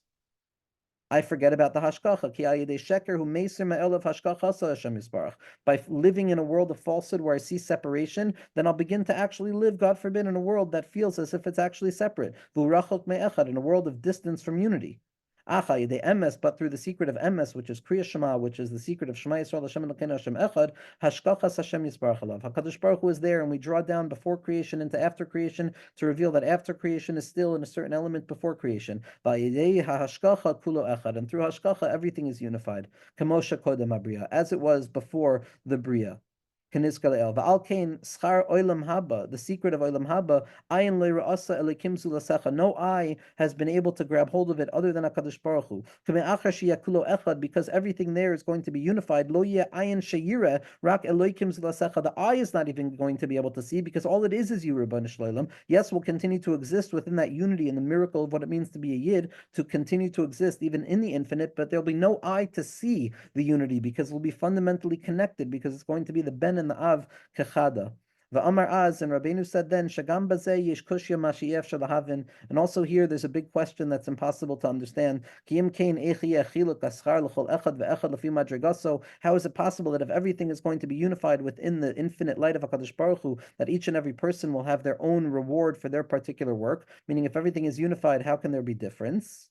Speaker 2: I forget about the hashkacha. Ki ayidei sheker hu meisir me'elav hashkacha sa Hashem yisbarach. By living in a world of falsehood where I see separation, then I'll begin to actually live, God forbid, in a world that feels as if it's actually separate. V'urachok me'echad, in a world of distance from unity. But through the secret of emes, which is Kriya Shema, which is the secret of Shema Yisrael Hashem Elokeinu Hashem Echad, Hashkachas Hashem Yisbarach Alav. HaKadosh Baruch Hu is there, and we draw down before creation into after creation to reveal that after creation is still in a certain element before creation. HaHashkacha Kulo Echad, and through Hashkacha everything is unified. Kamosha Kodem Abriya, as it was before the Bria. The secret of Olam Haba, ayin lo ra'asa elikim zulasecha. No eye has been able to grab hold of it other than HaKadosh Baruch Hu. Because everything there is going to be unified. Lo yeh ayin sheyireh rak elokim zulasecha. The eye is not even going to be able to see because all it is you, Rebbeinu Shloim. Yes, we'll continue to exist within that unity and the miracle of what it means to be a Yid, to continue to exist even in the infinite, but there'll be no eye to see the unity because we'll be fundamentally connected because it's going to be the Ben and the Av Kechada. The Amar Az, and Rabbeinu said then, Shagam bazeh yesh kushya mashiyef shalahavin. And also here, there's a big question that's impossible to understand. How is it possible that if everything is going to be unified within the infinite light of HaKadosh Baruch Hu, that each and every person will have their own reward for their particular work? Meaning, if everything is unified, how can there be difference?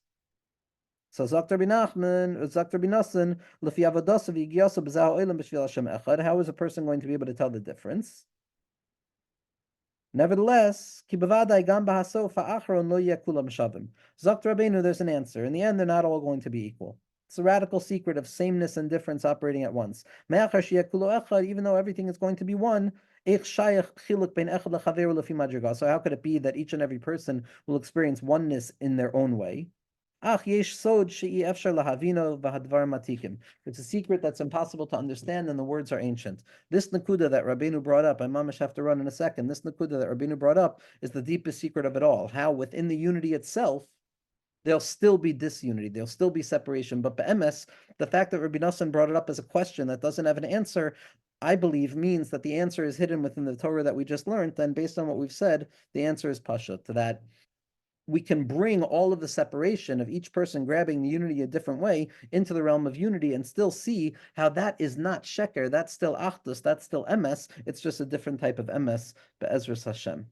Speaker 2: So Zaktar bin Nachman, Zaktar bin Nassan, Lefi Avodasav Yigyasav B'Zah Olam B'Shvil Hashem Echad. How is a person going to be able to tell the difference? Nevertheless, Ki b'vadai gam b'hasof ha'achron lo yeh kulam shavim. Zaktar Rabbeinu, there's an answer. In the end, they're not all going to be equal. It's a radical secret of sameness and difference operating at once. Me'achar sheyeh kulo echad, even though everything is going to be one, so how could it be that each and every person will experience oneness in their own way? It's a secret that's impossible to understand, and the words are ancient. This nakuda that Rabbeinu brought up, I mamish have to run in a second. This nakuda that Rabbeinu brought up is the deepest secret of it all. How within the unity itself, there'll still be disunity, there'll still be separation. But be'emes, the fact that Rabbi Nassan brought it up as a question that doesn't have an answer, I believe means that the answer is hidden within the Torah that we just learned. Then, based on what we've said, the answer is pashut, that we can bring all of the separation of each person grabbing the unity a different way into the realm of unity and still see how that is not sheker, that's still achdus, that's still emes, it's just a different type of emes, be'ezras Hashem.